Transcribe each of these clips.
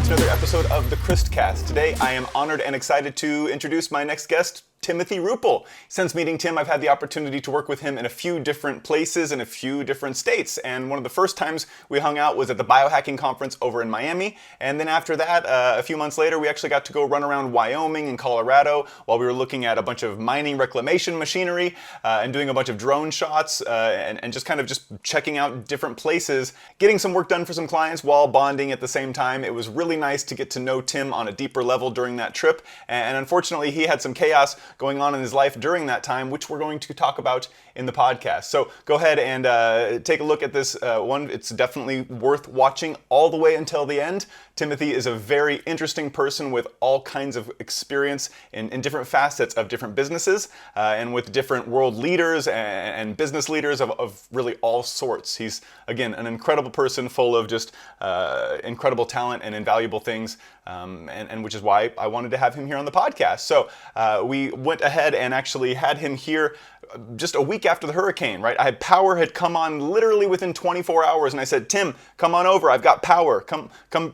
back to another episode of the Criste Cast. Today, I am honored and excited to introduce my next guest, Timothy Ruppel. Since meeting Tim, I've had the opportunity to work with him in a few different places in a few different states. And one of the first times we hung out was at the biohacking conference over in Miami. And then after that, a few months later, we actually got to go run around Wyoming and Colorado while we were looking at a bunch of mining reclamation machinery and doing a bunch of drone shots and just kind of just checking out different places, getting some work done for some clients while bonding at the same time. It was really nice to get to know Tim on a deeper level during that trip. And unfortunately, he had some chaos going on in his life during that time, which we're going to talk about in the podcast. So go ahead and take a look at this one. It's definitely worth watching all the way until the end. Timothy is a very interesting person with all kinds of experience in different facets of different businesses and with different world leaders and business leaders of really all sorts. He's, again, an incredible person full of just incredible talent and invaluable things, and which is why I wanted to have him here on the podcast. So we went ahead and actually had him here just a week after the hurricane, right? Power had come on literally within 24 hours, and I said, Tim, come on over. I've got power. Come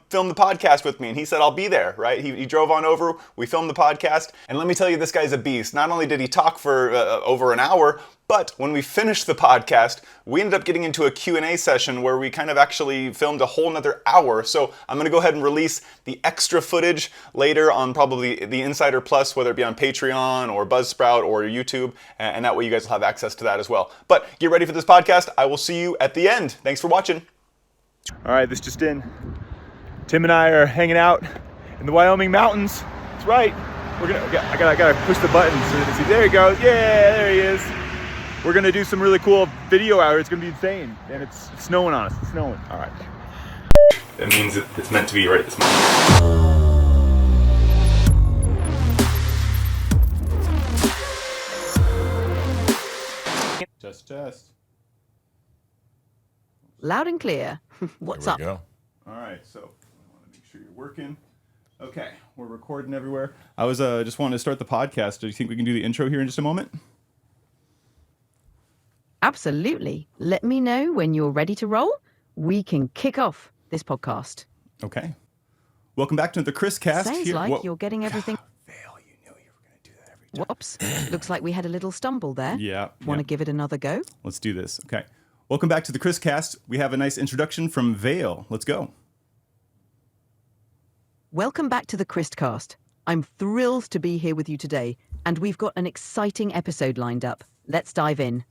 film the podcast with me. And he said, I'll be there, right? He drove on over. We filmed the podcast. And let me tell you, this guy's a beast. Not only did he talk for over an hour, but when we finished the podcast, we ended up getting into a Q&A session where we kind of actually filmed a whole nother hour. So I'm going to go ahead and release the extra footage later on probably the Insider Plus, whether it be on Patreon or Buzzsprout or YouTube, and that way you guys will have access to that as well. But get ready for this podcast. I will see you at the end. Thanks for watching. All right, this just in. Tim and I are hanging out in the Wyoming mountains. That's right. I gotta push the button so that there he goes. Yeah, there he is. We're gonna do some really cool video out here. It's gonna be insane, and it's snowing on us. It's snowing. All right. That means it's meant to be right this moment. Test. Loud and clear. What's up? Go. All right. So I want to make sure you're working. Okay, we're recording everywhere. I was just wanting to start the podcast. Do you think we can do the intro here in just a moment? Absolutely. Let me know when you're ready to roll. We can kick off this podcast. Okay. Welcome back to the Criste Cast. Sounds like you're getting everything. Vale, you knew you were going to do that every time. Whoops. Looks like we had a little stumble there. Yeah. Want to give it another go? Let's do this. Okay. Welcome back to the Criste Cast. We have a nice introduction from Vale. Let's go. Welcome back to the Criste Cast. I'm thrilled to be here with you today, and we've got an exciting episode lined up. Let's dive in.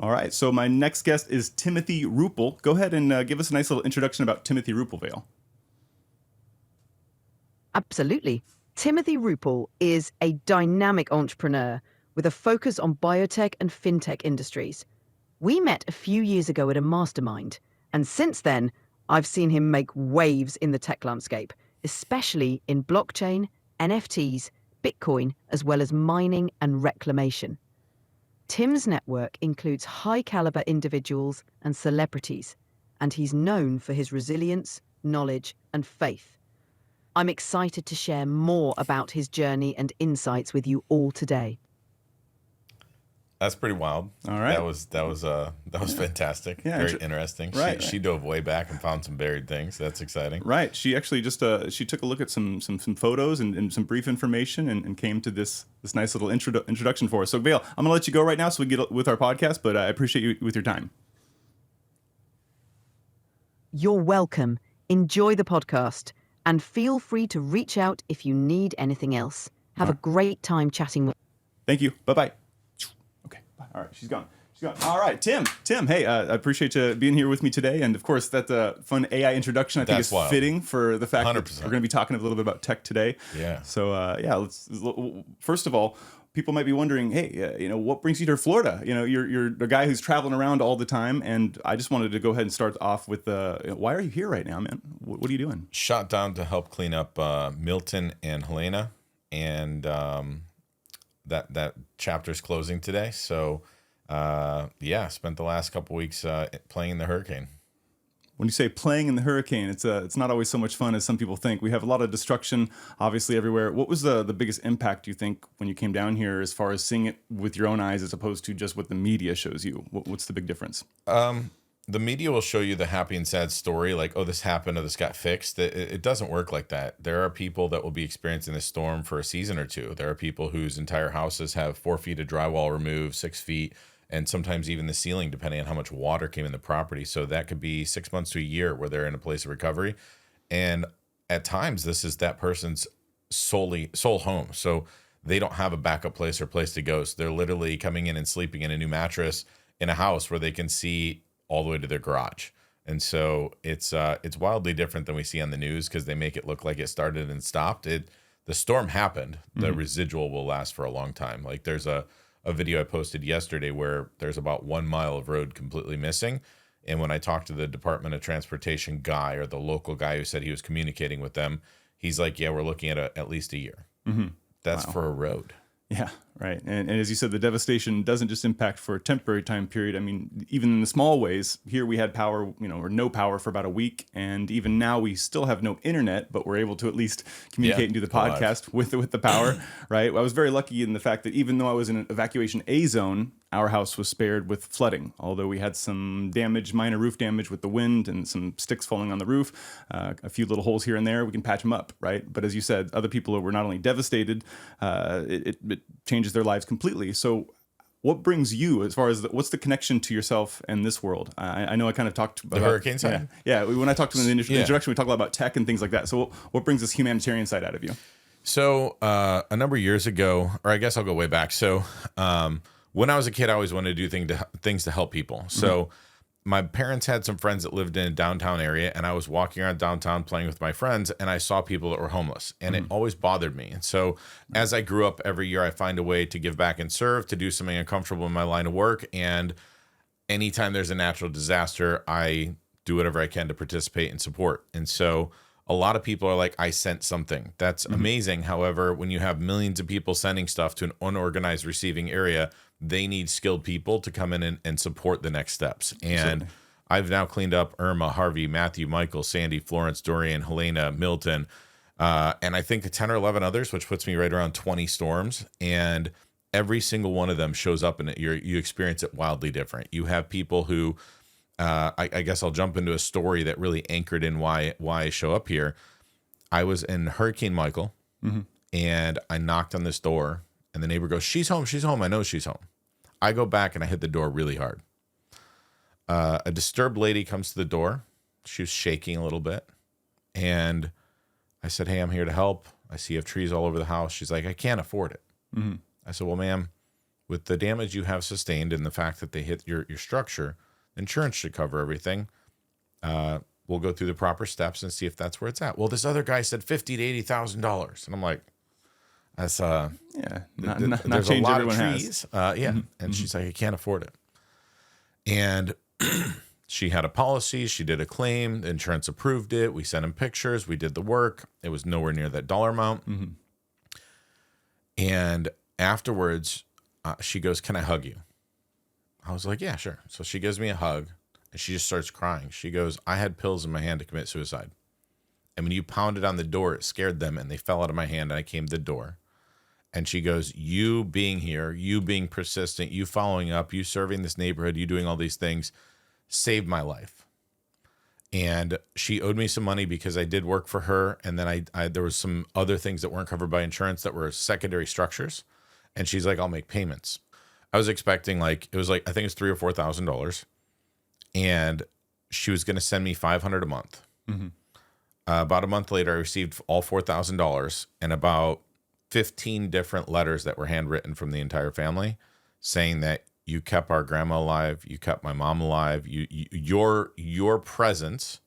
All right, so my next guest is Timothy Ruppel. Go ahead and give us a nice little introduction about Timothy Ruppel, Vale. Absolutely. Timothy Ruppel is a dynamic entrepreneur with a focus on biotech and fintech industries. We met a few years ago at a mastermind, and since then, I've seen him make waves in the tech landscape, especially in blockchain, NFTs, Bitcoin, as well as mining and reclamation. Tim's network includes high-caliber individuals and celebrities, and he's known for his resilience, knowledge, and faith. I'm excited to share more about his journey and insights with you all today. That's pretty wild. All right. That was fantastic. Yeah, very interesting. Right. She dove way back and found some buried things. That's exciting. Right. She actually just she took a look at some photos and some brief information and came to this nice little introduction for us. So Vale, I'm gonna let you go right now so we get with our podcast, but I appreciate you with your time. You're welcome. Enjoy the podcast, and feel free to reach out if you need anything else. Have a great time chatting with. Thank you. Bye-bye. Okay. Bye. All right. She's gone. All right. Tim, hey, I appreciate you being here with me today. And of course, that fun AI introduction I think is fitting for the fact 100%. That we're going to be talking a little bit about tech today. Yeah. So let's first of all, people might be wondering, hey, what brings you to Florida? You're a guy who's traveling around all the time, and I just wanted to go ahead and start off with why are you here right now, man? What are you doing? Shot down to help clean up Milton and Helena, and that chapter's closing today. So spent the last couple weeks playing in the hurricane. When you say playing in the hurricane, it's not always so much fun as some people think. We have a lot of destruction, obviously, everywhere. What was the biggest impact, you think, when you came down here as far as seeing it with your own eyes as opposed to just what the media shows you? What's the big difference? the media will show you the happy and sad story, like, oh, this happened or this got fixed. It doesn't work like that. There are people that will be experiencing this storm for a season or two. There are people whose entire houses have 4 feet of drywall removed, 6 feet, and sometimes even the ceiling, depending on how much water came in the property. So that could be 6 months to a year where they're in a place of recovery. And at times, this is that person's sole home. So they don't have a backup place or place to go. So they're literally coming in and sleeping in a new mattress in a house where they can see all the way to their garage. And so it's wildly different than we see on the news, because they make it look like it started and stopped. The storm happened. The residual will last for a long time. Like, there's a video I posted yesterday where there's about 1 mile of road completely missing. And when I talked to the Department of Transportation guy, or the local guy who said he was communicating with them, he's like, yeah, we're looking at at least a year. That's for a road. Yeah, right. And as you said, the devastation doesn't just impact for a temporary time period. I mean, even in the small ways, here we had power, or no power for about a week. And even now we still have no internet, but we're able to at least communicate and do the podcast with the power, right? I was very lucky in the fact that even though I was in an evacuation A zone, our house was spared with flooding, although we had some damage, minor roof damage with the wind and some sticks falling on the roof, a few little holes here and there. We can patch them up, right? But as you said, other people were not only devastated, it changes their lives completely. So what brings you, as far as what's the connection to yourself and this world? I know I kind of talked about the hurricane side. Yeah, when I talked to him in the introduction, we talked a lot about tech and things like that. So what brings this humanitarian side out of you? So a number of years ago, or I guess I'll go way back. So when I was a kid, I always wanted to do things to help people. So my parents had some friends that lived in a downtown area, and I was walking around downtown playing with my friends, and I saw people that were homeless, and it always bothered me. And so as I grew up, every year I find a way to give back and serve, to do something uncomfortable in my line of work. And anytime there's a natural disaster, I do whatever I can to participate and support. And so a lot of people are like, I sent something. That's amazing. However, when you have millions of people sending stuff to an unorganized receiving area, they need skilled people to come in and support the next steps. And I've now cleaned up Irma, Harvey, Matthew, Michael, Sandy, Florence, Dorian, Helena, Milton, and I think 10 or 11 others, which puts me right around 20 storms. And every single one of them shows up, and you experience it wildly different. You have people who, I guess I'll jump into a story that really anchored in why I show up here. I was in Hurricane Michael, and I knocked on this door, and the neighbor goes, she's home. I know she's home. I go back and I hit the door really hard. A disturbed lady comes to the door. She was shaking a little bit. And I said, hey, I'm here to help. I see you have trees all over the house. She's like, I can't afford it. I said, well, ma'am, with the damage you have sustained and the fact that they hit your structure, insurance should cover everything. We'll go through the proper steps and see if that's where it's at. Well, this other guy said $50,000 to $80,000. And I'm like, that's not change a lot everyone of trees. And she's like, I can't afford it. And she had a policy. She did a claim. The insurance approved it. We sent him pictures. We did the work. It was nowhere near that dollar amount. And afterwards, she goes, can I hug you? I was like, yeah, sure. So she gives me a hug, and she just starts crying. She goes, I had pills in my hand to commit suicide. And when you pounded on the door, it scared them, and they fell out of my hand, and I came to the door. And she goes, you being here, you being persistent, you following up, you serving this neighborhood, you doing all these things, saved my life. And she owed me some money because I did work for her. And then I there was some other things that weren't covered by insurance that were secondary structures. And she's like, I'll make payments. I was expecting I think it was $3,000 or $4,000. And she was going to send me $500 a month. About a month later, I received all $4,000 and about 15 different letters that were handwritten from the entire family saying that you kept our grandma alive, you kept my mom alive, your presence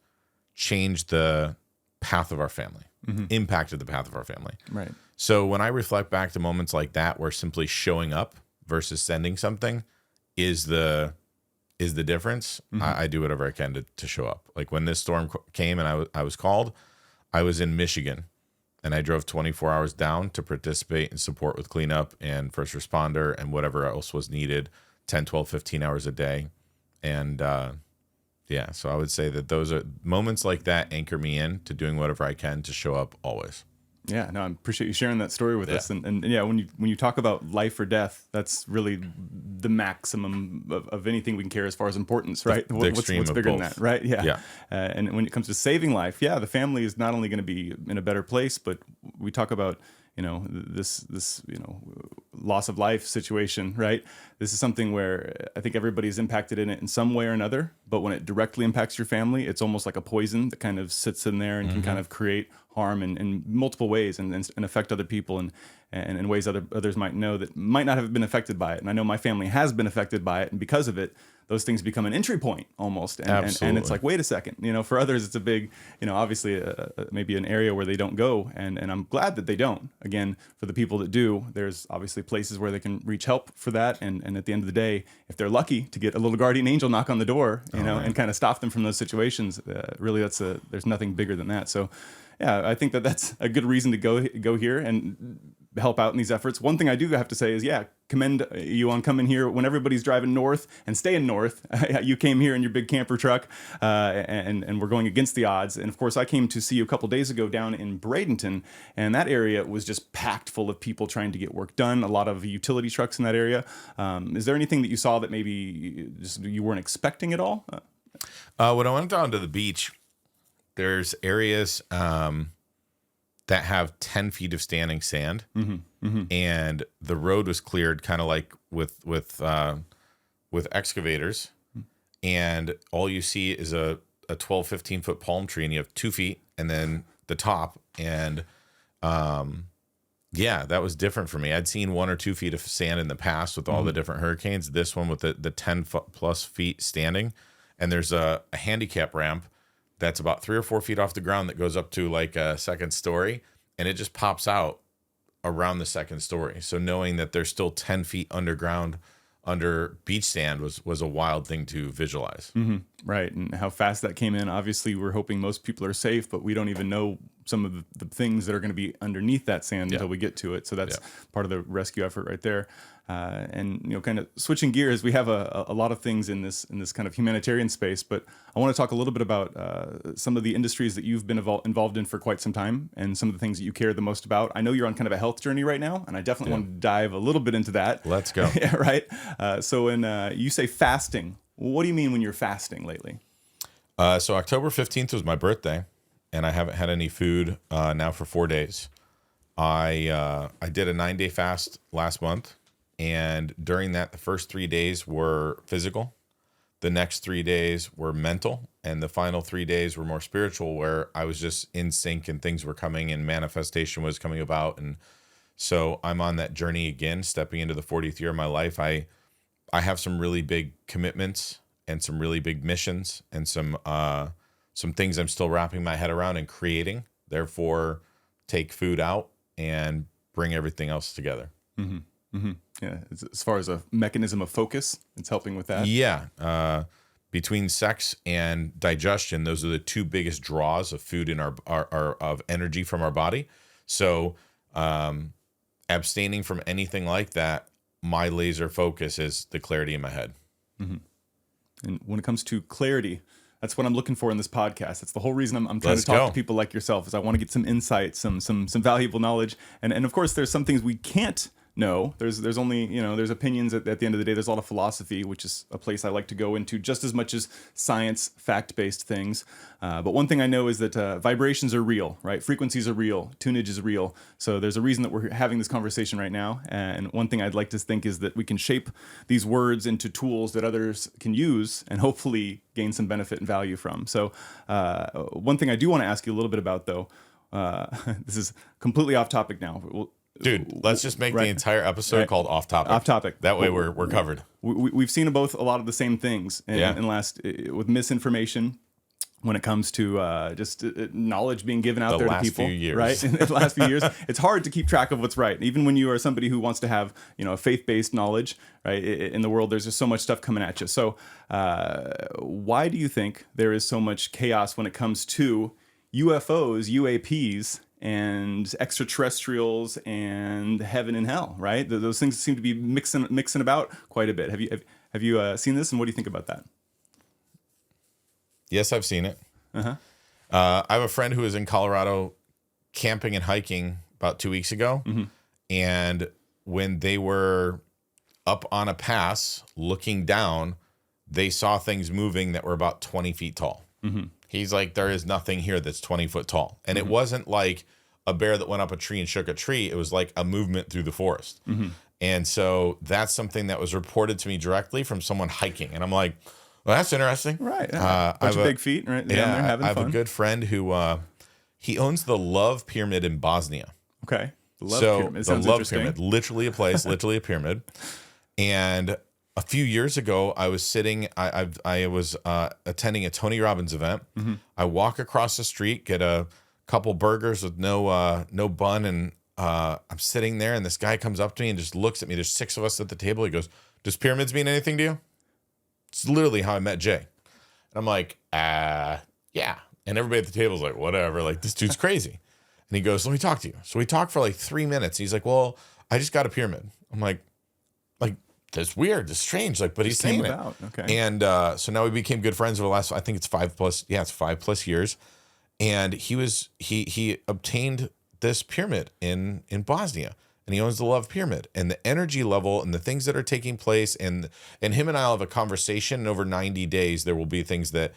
changed the path of our family, impacted the path of our family. Right. So when I reflect back to moments like that, where simply showing up versus sending something is the difference, I do whatever I can to show up. Like when this storm came and I was called, I was in Michigan. And I drove 24 hours down to participate and support with cleanup and first responder and whatever else was needed, 10, 12, 15 hours a day. And so I would say that those are moments like that anchor me in to doing whatever I can to show up always. Yeah, no, I appreciate you sharing that story with us. And yeah, when you talk about life or death, that's really the maximum of anything we can care as far as importance, right? The What's extreme of bigger than both. that, right? Yeah. Yeah. And when it comes to saving life, the family is not only going to be in a better place, but we talk about this loss of life situation, right? This is something where I think everybody's impacted in it in some way or another, but when it directly impacts your family, it's almost like a poison that kind of sits in there and can kind of create harm in multiple ways and affect other people and in ways others might know that might not have been affected by it. And I know my family has been affected by it, and because of it, those things become an entry point almost. And it's like, wait a second, for others, it's a big, obviously maybe an area where they don't go. And I'm glad that they don't. Again, for the people that do, there's obviously places where they can reach help for that. And at the end of the day, if they're lucky to get a little guardian angel knock on the door, and kind of stop them from those situations, really there's nothing bigger than that. So yeah, I think that's a good reason to go here and help out in these efforts. One thing I do have to say is, commend you on coming here when everybody's driving north and staying north. You came here in your big camper truck, and we're going against the odds. And of course, I came to see you a couple days ago down in Bradenton, and that area was just packed full of people trying to get work done. A lot of utility trucks in that area. Is there anything that you saw that maybe just you weren't expecting at all? When I went down to the beach, there's areas that have 10 feet of standing sand, and the road was cleared kind of like with excavators, and all you see is a 12, 15 foot palm tree, and you have 2 feet and then the top. And that was different for me. I'd seen 1 or 2 feet of sand in the past with all the different hurricanes. This one with the 10 plus feet standing, and there's a handicap ramp that's about 3 or 4 feet off the ground that goes up to like a second story, and it just pops out around the second story. So knowing that there's still 10 feet underground under beach sand was a wild thing to visualize. Right. And how fast that came in. Obviously, we're hoping most people are safe, but we don't even know some of the things that are going to be underneath that sand until we get to it. So that's part of the rescue effort right there. And kind of switching gears, we have a lot of things in this kind of humanitarian space, but I want to talk a little bit about some of the industries that you've been involved in for quite some time, and some of the things that you care the most about. I know you're on kind of a health journey right now, and I definitely want to dive a little bit into that. Let's go. Right. So when you say fasting, what do you mean when you're fasting lately? So October 15th was my birthday, and I haven't had any food now for 4 days. I did a 9-day fast last month. And during that, the first 3 days were physical. The next 3 days were mental. And the final 3 days were more spiritual, where I was just in sync and things were coming and manifestation was coming about. And so I'm on that journey again, stepping into the 40th year of my life. I have some really big commitments and some really big missions and some things I'm still wrapping my head around and creating. Therefore, take food out and bring everything else together. Yeah, as far as a mechanism of focus, it's helping with that. Yeah, between sex and digestion, those are the two biggest draws of food in our of energy from our body. So, abstaining from anything like that, my laser focus is the clarity in my head. And when it comes to clarity, that's what I'm looking for in this podcast. That's the whole reason I'm trying to talk to people like yourself, is I want to get some insight, some valuable knowledge, and of course there's some things we can't know. There's only, there's opinions at the end of the day. There's a lot of philosophy, which is a place I like to go into just as much as science, fact-based things. But one thing I know is that vibrations are real, right? Frequencies are real. Tunage is real. So there's a reason that we're having this conversation right now. And one thing I'd like to think is that we can shape these words into tools that others can use and hopefully gain some benefit and value from. So one thing I do want to ask you a little bit about, though, this is completely off topic now. Dude, let's just make the entire episode called Off Topic. Off Topic. That way we're covered. We've seen both a lot of the same things in last with misinformation when it comes to just knowledge being given out there to people. Few years. Right? In the last few years, it's hard to keep track of what's right. Even when you are somebody who wants to have a faith-based knowledge, right? In the world, there's just so much stuff coming at you. So why do you think there is so much chaos when it comes to UFOs, UAPs, and extraterrestrials and heaven and hell, right? Those things seem to be mixing about quite a bit. Have you seen this, and what do you think about that? Yes, I've seen it. I have a friend who was in Colorado camping and hiking about 2 weeks ago, and when they were up on a pass looking down, they saw things moving that were about 20 feet tall. He's like, there is nothing here that's 20 foot tall. And it wasn't like a bear that went up a tree and shook a tree. It was like a movement through the forest. And so that's something that was reported to me directly from someone hiking. And I'm like, well, that's interesting. Right. Bunch of big feet right down there having I fun. have a good friend who he owns the Love Pyramid in Bosnia. Okay. The Love Pyramid. Sounds Love interesting. Pyramid, literally a place, literally a pyramid. And a few years ago, I was sitting. I was attending a Tony Robbins event. I walk across the street, get a couple burgers with no bun, and I'm sitting there. And this guy comes up to me and just looks at me. There's 6 of us at the table. He goes, "Does pyramids mean anything to you?" It's literally how I met Jay. And I'm like, yeah. And everybody at the table is like, whatever. Like, this dude's crazy. And he goes, let me talk to you. So we talked for like 3 minutes. He's like, well, I just got a pyramid. I'm like, that's weird. That's strange. Like, but he's saying it. Okay. And so now we became good friends over the last, I think it's 5+ years. And he obtained this pyramid in Bosnia. And he owns the Love Pyramid, and the energy level and the things that are taking place, and him and I'll have a conversation. And over 90 days, there will be things that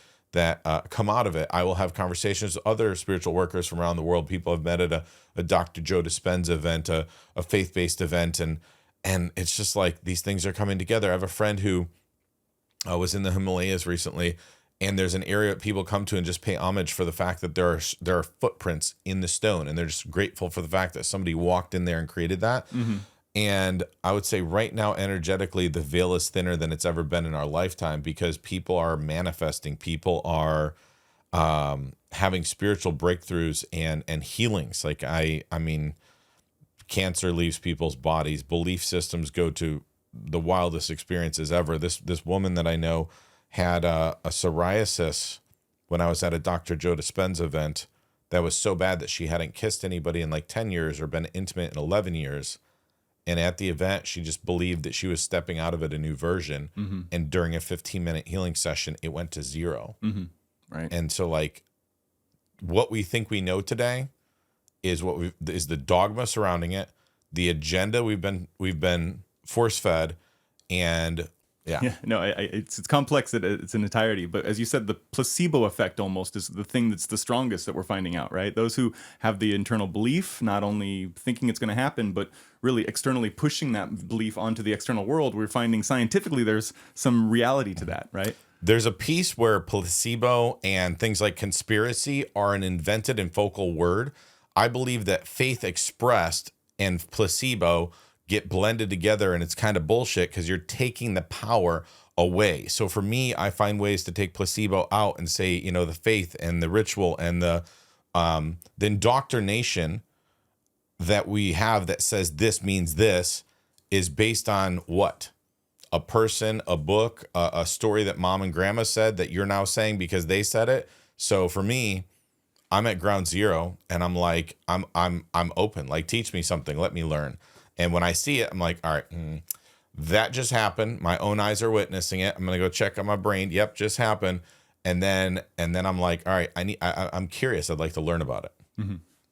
come out of it. I will have conversations with other spiritual workers from around the world. People I've met at a Dr. Joe Dispenza event, a faith-based event, and it's just like these things are coming together. I have a friend who was in the Himalayas recently, and there's an area that people come to and just pay homage for the fact that there are footprints in the stone, and they're just grateful for the fact that somebody walked in there and created that. And I would say right now, energetically, the veil is thinner than it's ever been in our lifetime, because people are manifesting, people are having spiritual breakthroughs and healings. Like I mean, cancer leaves people's bodies, belief systems go to the wildest experiences ever. This woman that I know had a psoriasis when I was at a Dr. Joe Dispenza event that was so bad that she hadn't kissed anybody in like 10 years or been intimate in 11 years. And at the event, she just believed that she was stepping out of it a new version. And during a 15-minute healing session, it went to 0. Right. And so like what we think we know today is is the dogma surrounding it, the agenda we've been force-fed, and no, it's complex. It's an entirety. But as you said, the placebo effect almost is the thing that's the strongest that we're finding out, right? Those who have the internal belief, not only thinking it's going to happen, but really externally pushing that belief onto the external world, we're finding scientifically there's some reality to that, right? There's a piece where placebo and things like conspiracy are an invented and focal word. I believe that faith expressed and placebo get blended together, and it's kind of bullshit because you're taking the power away. So for me, I find ways to take placebo out and say, the faith and the ritual and the indoctrination that we have that says this means this is based on what? A person, a book, a story that mom and grandma said that you're now saying because they said it. So for me, I'm at ground zero, and I'm like, I'm open. Like, teach me something, let me learn. And when I see it, I'm like, all right, that just happened. My own eyes are witnessing it. I'm gonna go check on my brain. Yep, just happened. And then I'm like, all right, I'm curious. I'd like to learn about it.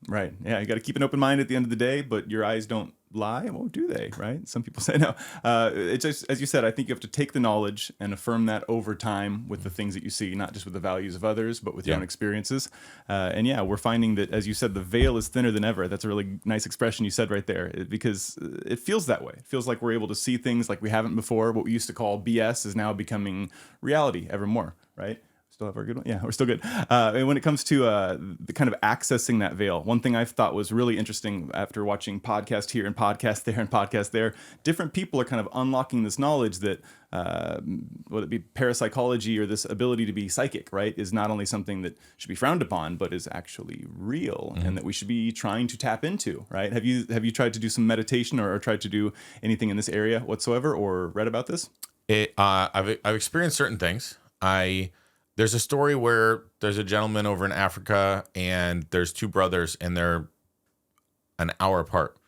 Right. Yeah, you got to keep an open mind at the end of the day, but your eyes don't lie. Well, do they? Right? Some people say no. It's just, as you said, I think you have to take the knowledge and affirm that over time with the things that you see, not just with the values of others, but with your own experiences. And we're finding that, as you said, the veil is thinner than ever. That's a really nice expression you said right there, because it feels that way. It feels like we're able to see things like we haven't before. What we used to call BS is now becoming reality ever more, right? Still have our good one? Yeah, we're still good. And when it comes to the kind of accessing that veil, one thing I thought was really interesting after watching podcast here and podcast there and podcast there, different people are kind of unlocking this knowledge that, whether it be parapsychology or this ability to be psychic, right, is not only something that should be frowned upon, but is actually real and that we should be trying to tap into, right? Have you tried to do some meditation or tried to do anything in this area whatsoever, or read about this? I've experienced certain things. There's a story where there's a gentleman over in Africa, and there's 2 brothers, and they're an hour apart.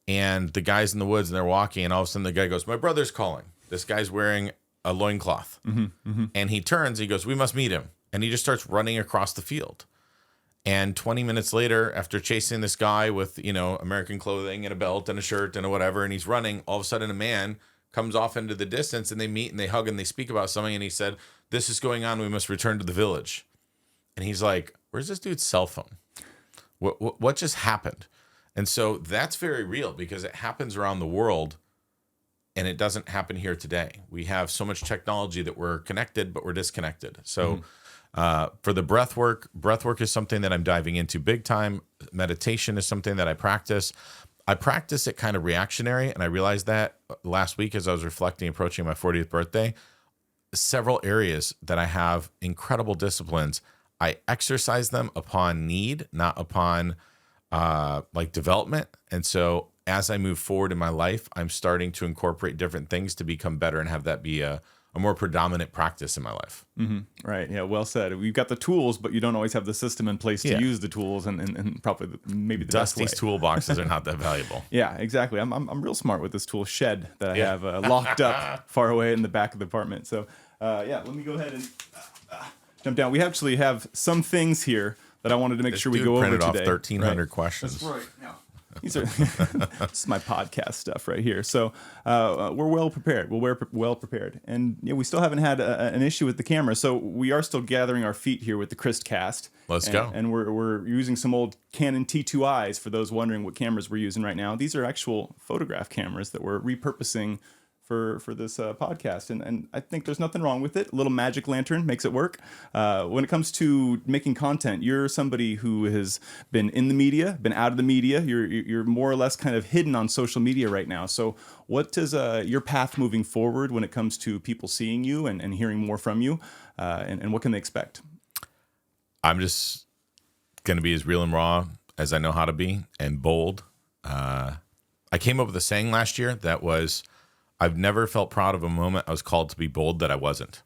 And the guy's in the woods, and they're walking, and all of a sudden the guy goes, "My brother's calling." This guy's wearing a loincloth. And he turns, he goes, "We must meet him." And he just starts running across the field. And 20 minutes later, after chasing this guy with, American clothing and a belt and a shirt and a whatever, and he's running, all of a sudden a man comes off into the distance and they meet and they hug and they speak about something. And he said, "This is going on. We must return to the village." And he's like, "Where's this dude's cell phone? What just happened?" And so that's very real because it happens around the world and it doesn't happen here today. We have so much technology that we're connected, but we're disconnected. So for the breathwork is something that I'm diving into big time. Meditation is something that I practice. I practice it kind of reactionary. And I realized that last week as I was reflecting, approaching my 40th birthday, several areas that I have incredible disciplines. I exercise them upon need, not upon development. And so as I move forward in my life, I'm starting to incorporate different things to become better and have that be a more predominant practice in my life. Mm-hmm. Right. Yeah. Well said. We've got the tools, but you don't always have the system in place to use the tools, and probably maybe the Dusty's best way. toolboxes are not that valuable. Yeah, exactly. I'm real smart with this tool shed that I have locked up far away in the back of the apartment. So let me go ahead and jump down. We actually have some things here that I wanted to make sure we go over today. Off 1,300 questions. That's right. Now, these are this is my podcast stuff right here. So we're well prepared. We're well prepared, and we still haven't had an issue with the camera. So we are still gathering our feet here with the Criste Cast. Let's go. And we're using some old Canon T2Is for those wondering what cameras we're using right now. These are actual photograph cameras that we're repurposing for this podcast, and I think there's nothing wrong with it. A little magic lantern makes it work. When it comes to making content, you're somebody who has been in the media, been out of the media. You're more or less kind of hidden on social media right now. So what is your path moving forward when it comes to people seeing you and hearing more from you, and what can they expect? I'm just going to be as real and raw as I know how to be, and bold. I came up with a saying last year that was, "I've never felt proud of a moment I was called to be bold that I wasn't."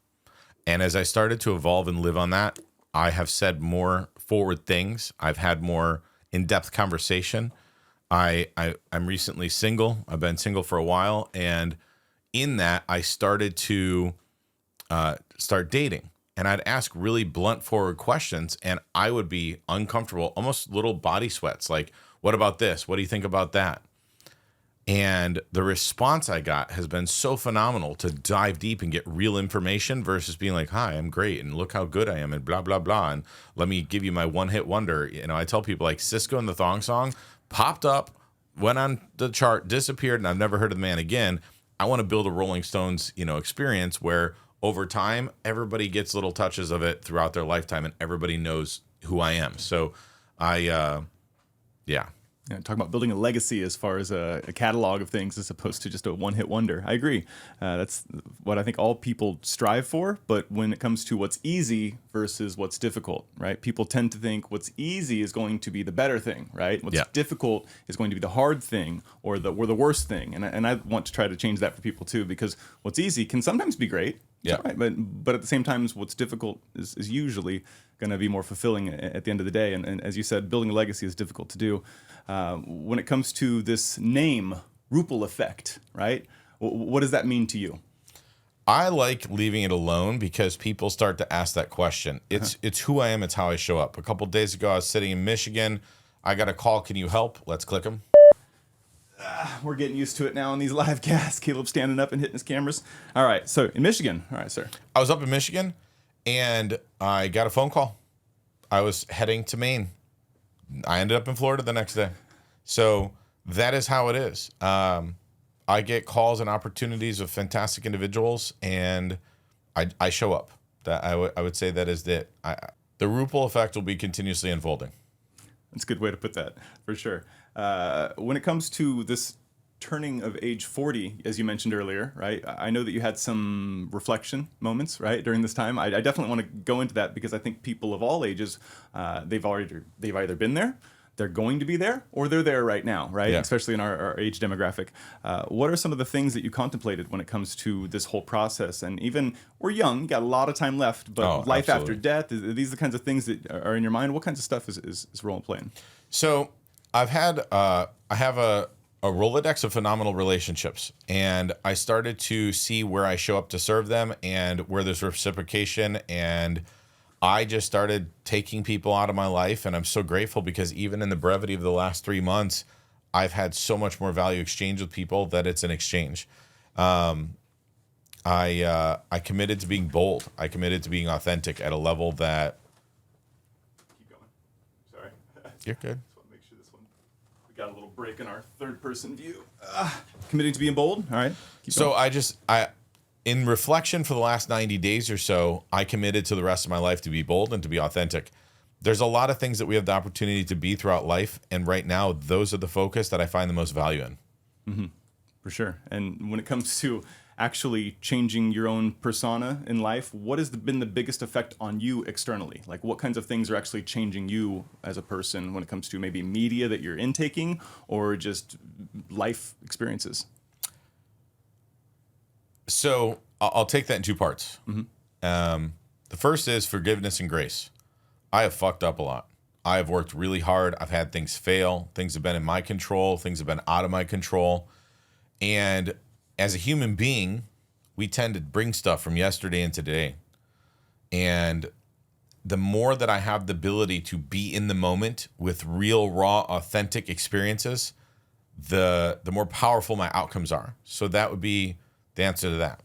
And as I started to evolve and live on that, I have said more forward things. I've had more in-depth conversation. I'm recently single. I've been single for a while. And in that, I started to start dating. And I'd ask really blunt forward questions, and I would be uncomfortable, almost little body sweats. Like, "What about this? What do you think about that?" And the response I got has been so phenomenal to dive deep and get real information versus being like, "Hi, I'm great, and look how good I am, and blah, blah, blah, and let me give you my one-hit wonder." I tell people, like, Cisco and the Thong Song popped up, went on the chart, disappeared, and I've never heard of the man again. I want to build a Rolling Stones, experience where over time, everybody gets little touches of it throughout their lifetime, and everybody knows who I am. So Yeah, talking about building a legacy as far as a catalog of things as opposed to just a one-hit wonder. I agree. That's what I think all people strive for. But when it comes to what's easy versus what's difficult, right? People tend to think what's easy is going to be the better thing, right? What's difficult is going to be the hard thing or the worst thing. And I want to try to change that for people too, because what's easy can sometimes be great. Yeah. Right. But at the same time, what's difficult is usually going to be more fulfilling at the end of the day. And as you said, building a legacy is difficult to do. When it comes to this name, Ruppel effect, right? What does that mean to you? I like leaving it alone because people start to ask that question. It's who I am. It's how I show up. A couple of days ago, I was sitting in Michigan. I got a call. "Can you help?" Let's click them. We're getting used to it now on these live casts. Caleb standing up and hitting his cameras. All right. So in Michigan. All right, sir. I was up in Michigan, and I got a phone call. I was heading to Maine. I ended up in Florida the next day. So that is how it is. I get calls and opportunities of fantastic individuals, and I show up. That I would say that is it. The Ruppel effect will be continuously unfolding. That's a good way to put that, for sure. When it comes to this turning of age 40, as you mentioned earlier, right? I know that you had some reflection moments, right, during this time. I definitely want to go into that because I think people of all ages, they've either been there, they're going to be there, or they're there right now, right? Yeah. Especially in our age demographic. What are some of the things that you contemplated when it comes to this whole process? And even, we're young, you got a lot of time left, but life after death, are these the kinds of things that are in your mind? What kinds of stuff is role playing? So I have a Rolodex of phenomenal relationships, and I started to see where I show up to serve them and where there's reciprocation, and I just started taking people out of my life, and I'm so grateful because even in the brevity of the last 3 months, I've had so much more value exchange with people that it's an exchange. I committed to being bold. I committed to being authentic at a level that. Keep going. Sorry. You're good. Just want to make sure this one. We got a little break in our third-person view. Committing to being bold. All right. Keep going. In reflection for the last 90 days or so, I committed to the rest of my life to be bold and to be authentic. There's a lot of things that we have the opportunity to be throughout life, and right now, those are the focus that I find the most value in. Mm-hmm. For sure. And when it comes to actually changing your own persona in life, what has been the biggest effect on you externally? Like, what kinds of things are actually changing you as a person when it comes to maybe media that you're intaking or just life experiences? So I'll take that in 2 parts. Mm-hmm. The first is forgiveness and grace. I have fucked up a lot. I have worked really hard. I've had things fail. Things have been in my control. Things have been out of my control. And as a human being, we tend to bring stuff from yesterday into today. And the more that I have the ability to be in the moment with real, raw, authentic experiences, the more powerful my outcomes are. So that would be the answer to that.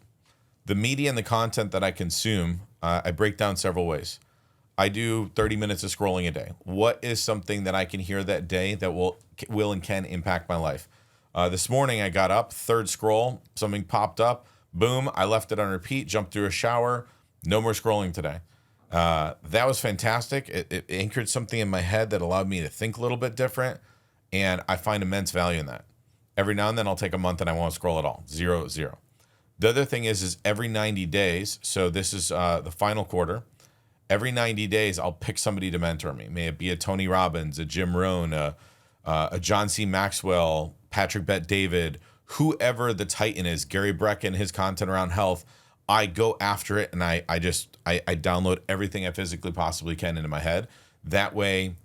The media and the content that I consume, I break down several ways. I do 30 minutes of scrolling a day. What is something that I can hear that day that will and can impact my life? This morning I got up, third scroll, something popped up, boom, I left it on repeat, jumped through a shower, no more scrolling today. That was fantastic. It anchored something in my head that allowed me to think a little bit different, and I find immense value in that. Every now and then I'll take a month and I won't scroll at all. Zero. The other thing is every 90 days, so this is the final quarter, every 90 days I'll pick somebody to mentor me. May it be a Tony Robbins, a Jim Rohn, a John C. Maxwell, Patrick Bet-David, whoever the titan is, Gary Brecken, his content around health. I go after it and I download everything I physically possibly can into my head. That way,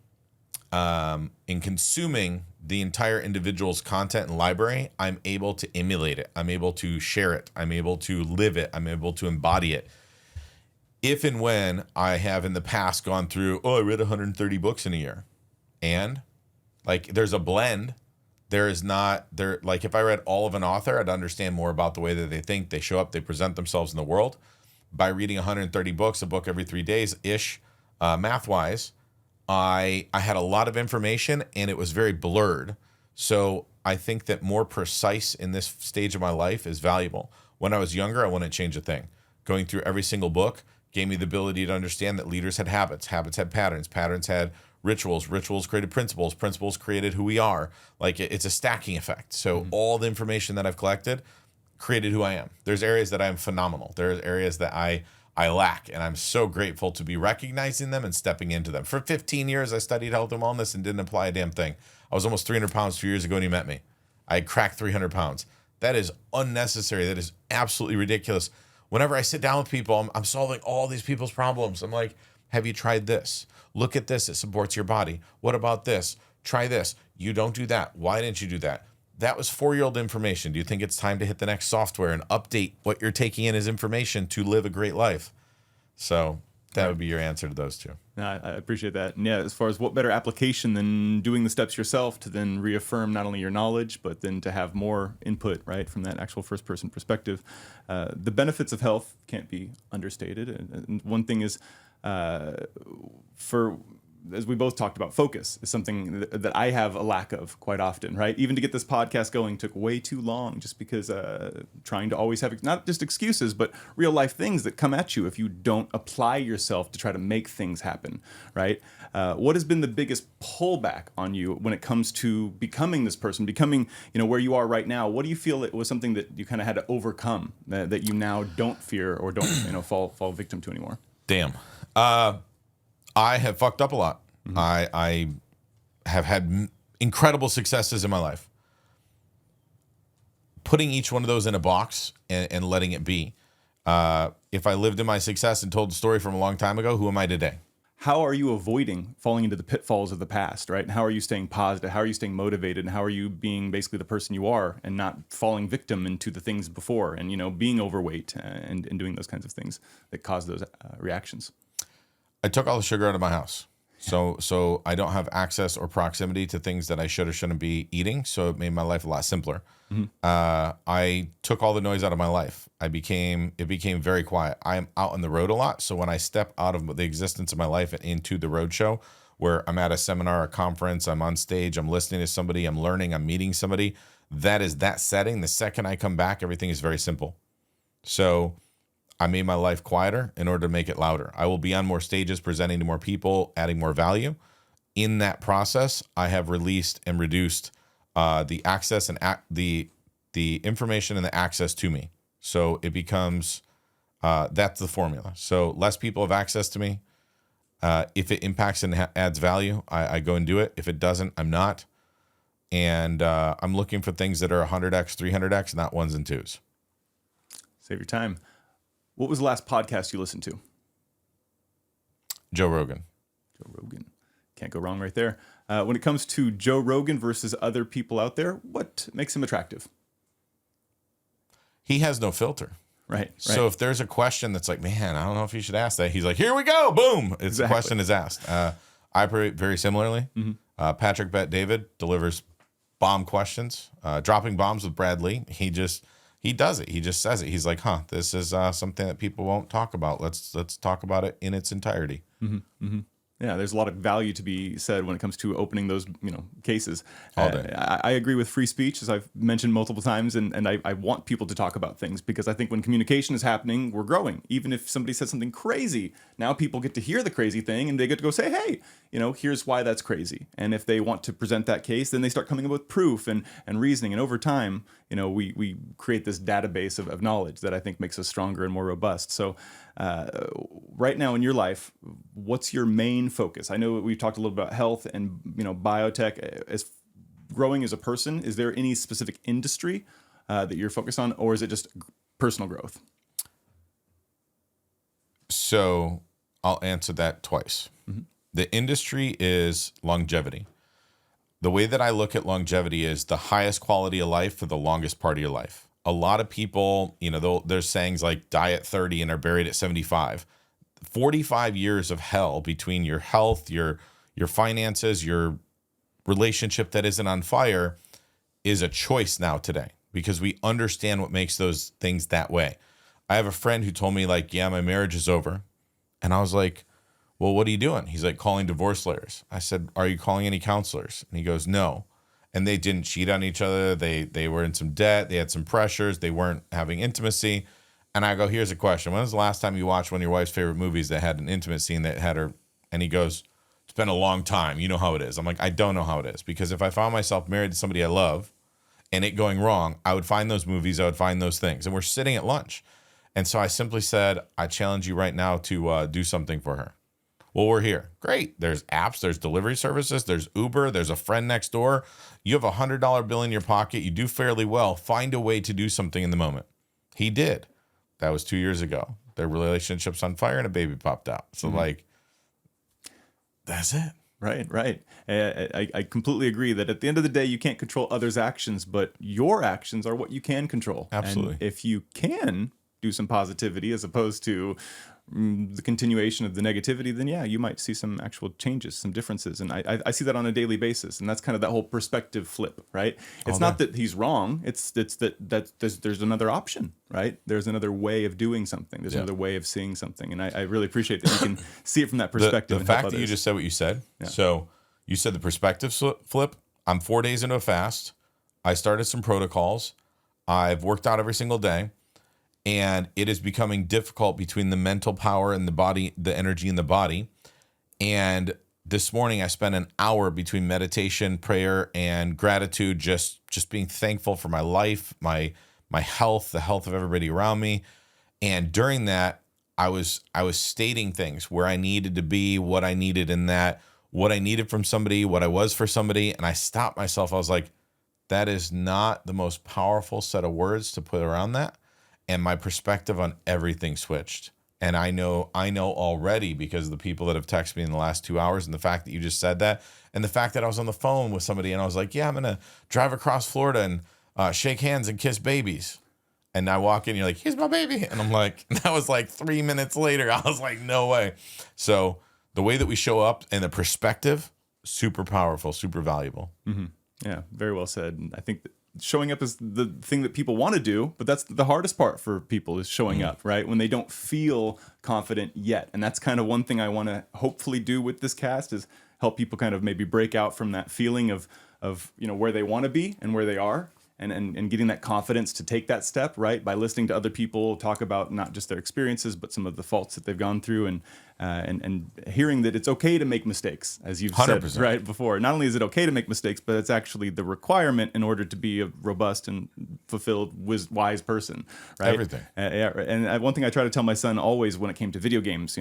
in consuming the entire individual's content and library, I'm able to emulate it. I'm able to share it. I'm able to live it. I'm able to embody it. If and when I have in the past gone through, I read 130 books in a year. And like, there's a blend. There is not there. Like, if I read all of an author, I'd understand more about the way that they think, they show up, they present themselves in the world. By reading 130 books, a book every 3 days ish, math wise, I had a lot of information and it was very blurred. So I think that more precise in this stage of my life is valuable. When I was younger, I wouldn't change a thing. Going through every single book gave me the ability to understand that leaders had habits, habits had patterns, patterns had rituals, rituals created principles, principles created who we are. Like, it's a stacking effect. So all the information that I've collected created who I am. There's areas that I'm phenomenal. There's areas that I lack, and I'm so grateful to be recognizing them and stepping into them. For 15 years, I studied health and wellness and didn't apply a damn thing. I was almost 300 pounds 2 years ago when you met me. I had cracked 300 pounds. That is unnecessary. That is absolutely ridiculous. Whenever I sit down with people, I'm solving all these people's problems. I'm like, have you tried this? Look at this. It supports your body. What about this? Try this. You don't do that. Why didn't you do that? That was 4-year-old information. Do you think it's time to hit the next software and update what you're taking in as information to live a great life? So that would be your answer to those two. I appreciate that. And yeah, as far as what better application than doing the steps yourself to then reaffirm not only your knowledge, but then to have more input, right, from that actual first-person perspective. The benefits of health can't be understated. And one thing is, as we both talked about, focus is something that I have a lack of quite often, right? Even to get this podcast going took way too long just because trying to always have not just excuses, but real life things that come at you if you don't apply yourself to try to make things happen, right? What has been the biggest pullback on you when it comes to becoming this person, becoming, where you are right now? What do you feel it was something that you kind of had to overcome that you now don't fear or don't, fall victim to anymore? Damn. I have fucked up a lot. Mm-hmm. I have had incredible successes in my life. Putting each one of those in a box and letting it be. If I lived in my success and told the story from a long time ago, who am I today? How are you avoiding falling into the pitfalls of the past, right? And how are you staying positive? How are you staying motivated? And how are you being basically the person you are and not falling victim into the things before and, being overweight and doing those kinds of things that cause those reactions? I took all the sugar out of my house. So I don't have access or proximity to things that I should or shouldn't be eating. So it made my life a lot simpler. I took all the noise out of my life. It became very quiet. I'm out on the road a lot. So when I step out of the existence of my life and into the road show, where I'm at a seminar, a conference, I'm on stage, I'm listening to somebody, I'm learning, I'm meeting somebody, that is that setting. The second I come back, everything is very simple. So I made my life quieter in order to make it louder. I will be on more stages, presenting to more people, adding more value. In that process, I have released and reduced the access and the information and the access to me. So it becomes, that's the formula. So less people have access to me. If it impacts and adds value, I go and do it. If it doesn't, I'm not. And I'm looking for things that are 100x, 300x, not ones and twos. Save your time. What was the last podcast you listened to? Joe Rogan. Joe Rogan. Can't go wrong right there. When it comes to Joe Rogan versus other people out there, what makes him attractive? He has no filter. Right. So if there's a question that's like, man, I don't know if you should ask that, he's like, here we go, boom. It's The question is asked. I operate very similarly. Patrick Bet David delivers bomb questions, dropping bombs with Brad Lee. He does it. He just says it. He's like, this is something that people won't talk about. Let's talk about it in its entirety. Yeah, there's a lot of value to be said when it comes to opening those, cases. All day. I agree with free speech, as I've mentioned multiple times, and I want people to talk about things because I think when communication is happening, we're growing. Even if somebody says something crazy, now people get to hear the crazy thing and they get to go say, hey, here's why that's crazy. And if they want to present that case, then they start coming up with proof and reasoning. And over time, we create this database of knowledge that I think makes us stronger and more robust. So right now in your life, what's your main focus? I know we've talked a little about health and biotech. As growing as a person, is there any specific industry that you're focused on, or is it just personal growth? So I'll answer that twice. The industry is longevity. The way that I look at longevity is the highest quality of life for the longest part of your life. A lot of people, there's sayings like die at 30 and are buried at 75. 45 years of hell between your health, your finances, your relationship that isn't on fire is a choice now today because we understand what makes those things that way. I have a friend who told me yeah, my marriage is over. And I was like, well, what are you doing? He's like, calling divorce lawyers. I said, are you calling any counselors? And he goes, no. And they didn't cheat on each other. They were in some debt. They had some pressures. They weren't having intimacy. And I go, here's a question. When was the last time you watched one of your wife's favorite movies that had an intimate scene that had her? And he goes, it's been a long time. You know how it is. I'm like, I don't know how it is. Because if I found myself married to somebody I love and it going wrong, I would find those movies. I would find those things. And we're sitting at lunch. And so I simply said, I challenge you right now to do something for her. Well, we're here. Great. There's apps, there's delivery services, there's Uber, there's a friend next door. You have $100 bill in your pocket. You do fairly well. Find a way to do something in the moment. He did. That was 2 years ago. Their relationship's on fire and a baby popped out. So that's it. Right. I completely agree that at the end of the day, you can't control others' actions, but your actions are what you can control. Absolutely. And if you can do some positivity as opposed to the continuation of the negativity, then yeah, you might see some actual changes, some differences. And I see that on a daily basis. And that's kind of that whole perspective flip, right? It's not that he's wrong. It's that there's another option, right? There's another way of doing something. There's another way of seeing something. And I really appreciate that you can see it from that perspective. The fact that you just said what you said. Yeah. So you said the perspective flip. I'm 4 days into a fast. I started some protocols. I've worked out every single day. And it is becoming difficult between the mental power and the body, the energy in the body. And this morning I spent an hour between meditation, prayer, and gratitude, just being thankful for my life, my health, the health of everybody around me. And during that, I was stating things where I needed to be, what I needed in that, what I needed from somebody, what I was for somebody. And I stopped myself. I was like, that is not the most powerful set of words to put around that. And my perspective on everything switched. And I know already because of the people that have texted me in the last 2 hours and the fact that you just said that and the fact that I was on the phone with somebody and I was like, yeah, I'm going to drive across Florida and shake hands and kiss babies. And I walk in, you're like, here's my baby. And I'm like, that was like 3 minutes later. I was like, no way. So the way that we show up and the perspective, super powerful, super valuable. Yeah, very well said. And I think that showing up is the thing that people want to do, but that's the hardest part for people is showing up, right? When they don't feel confident yet. And that's kind of one thing I want to hopefully do with this cast is help people kind of maybe break out from that feeling of where they want to be and where they are. And getting that confidence to take that step, right? By listening to other people talk about not just their experiences, but some of the faults that they've gone through, and hearing that it's okay to make mistakes, as you've 100%. said right before. Not only is it okay to make mistakes, but it's actually the requirement in order to be a robust and fulfilled, wise person, right? Everything. And one thing I try to tell my son always when it came to video games,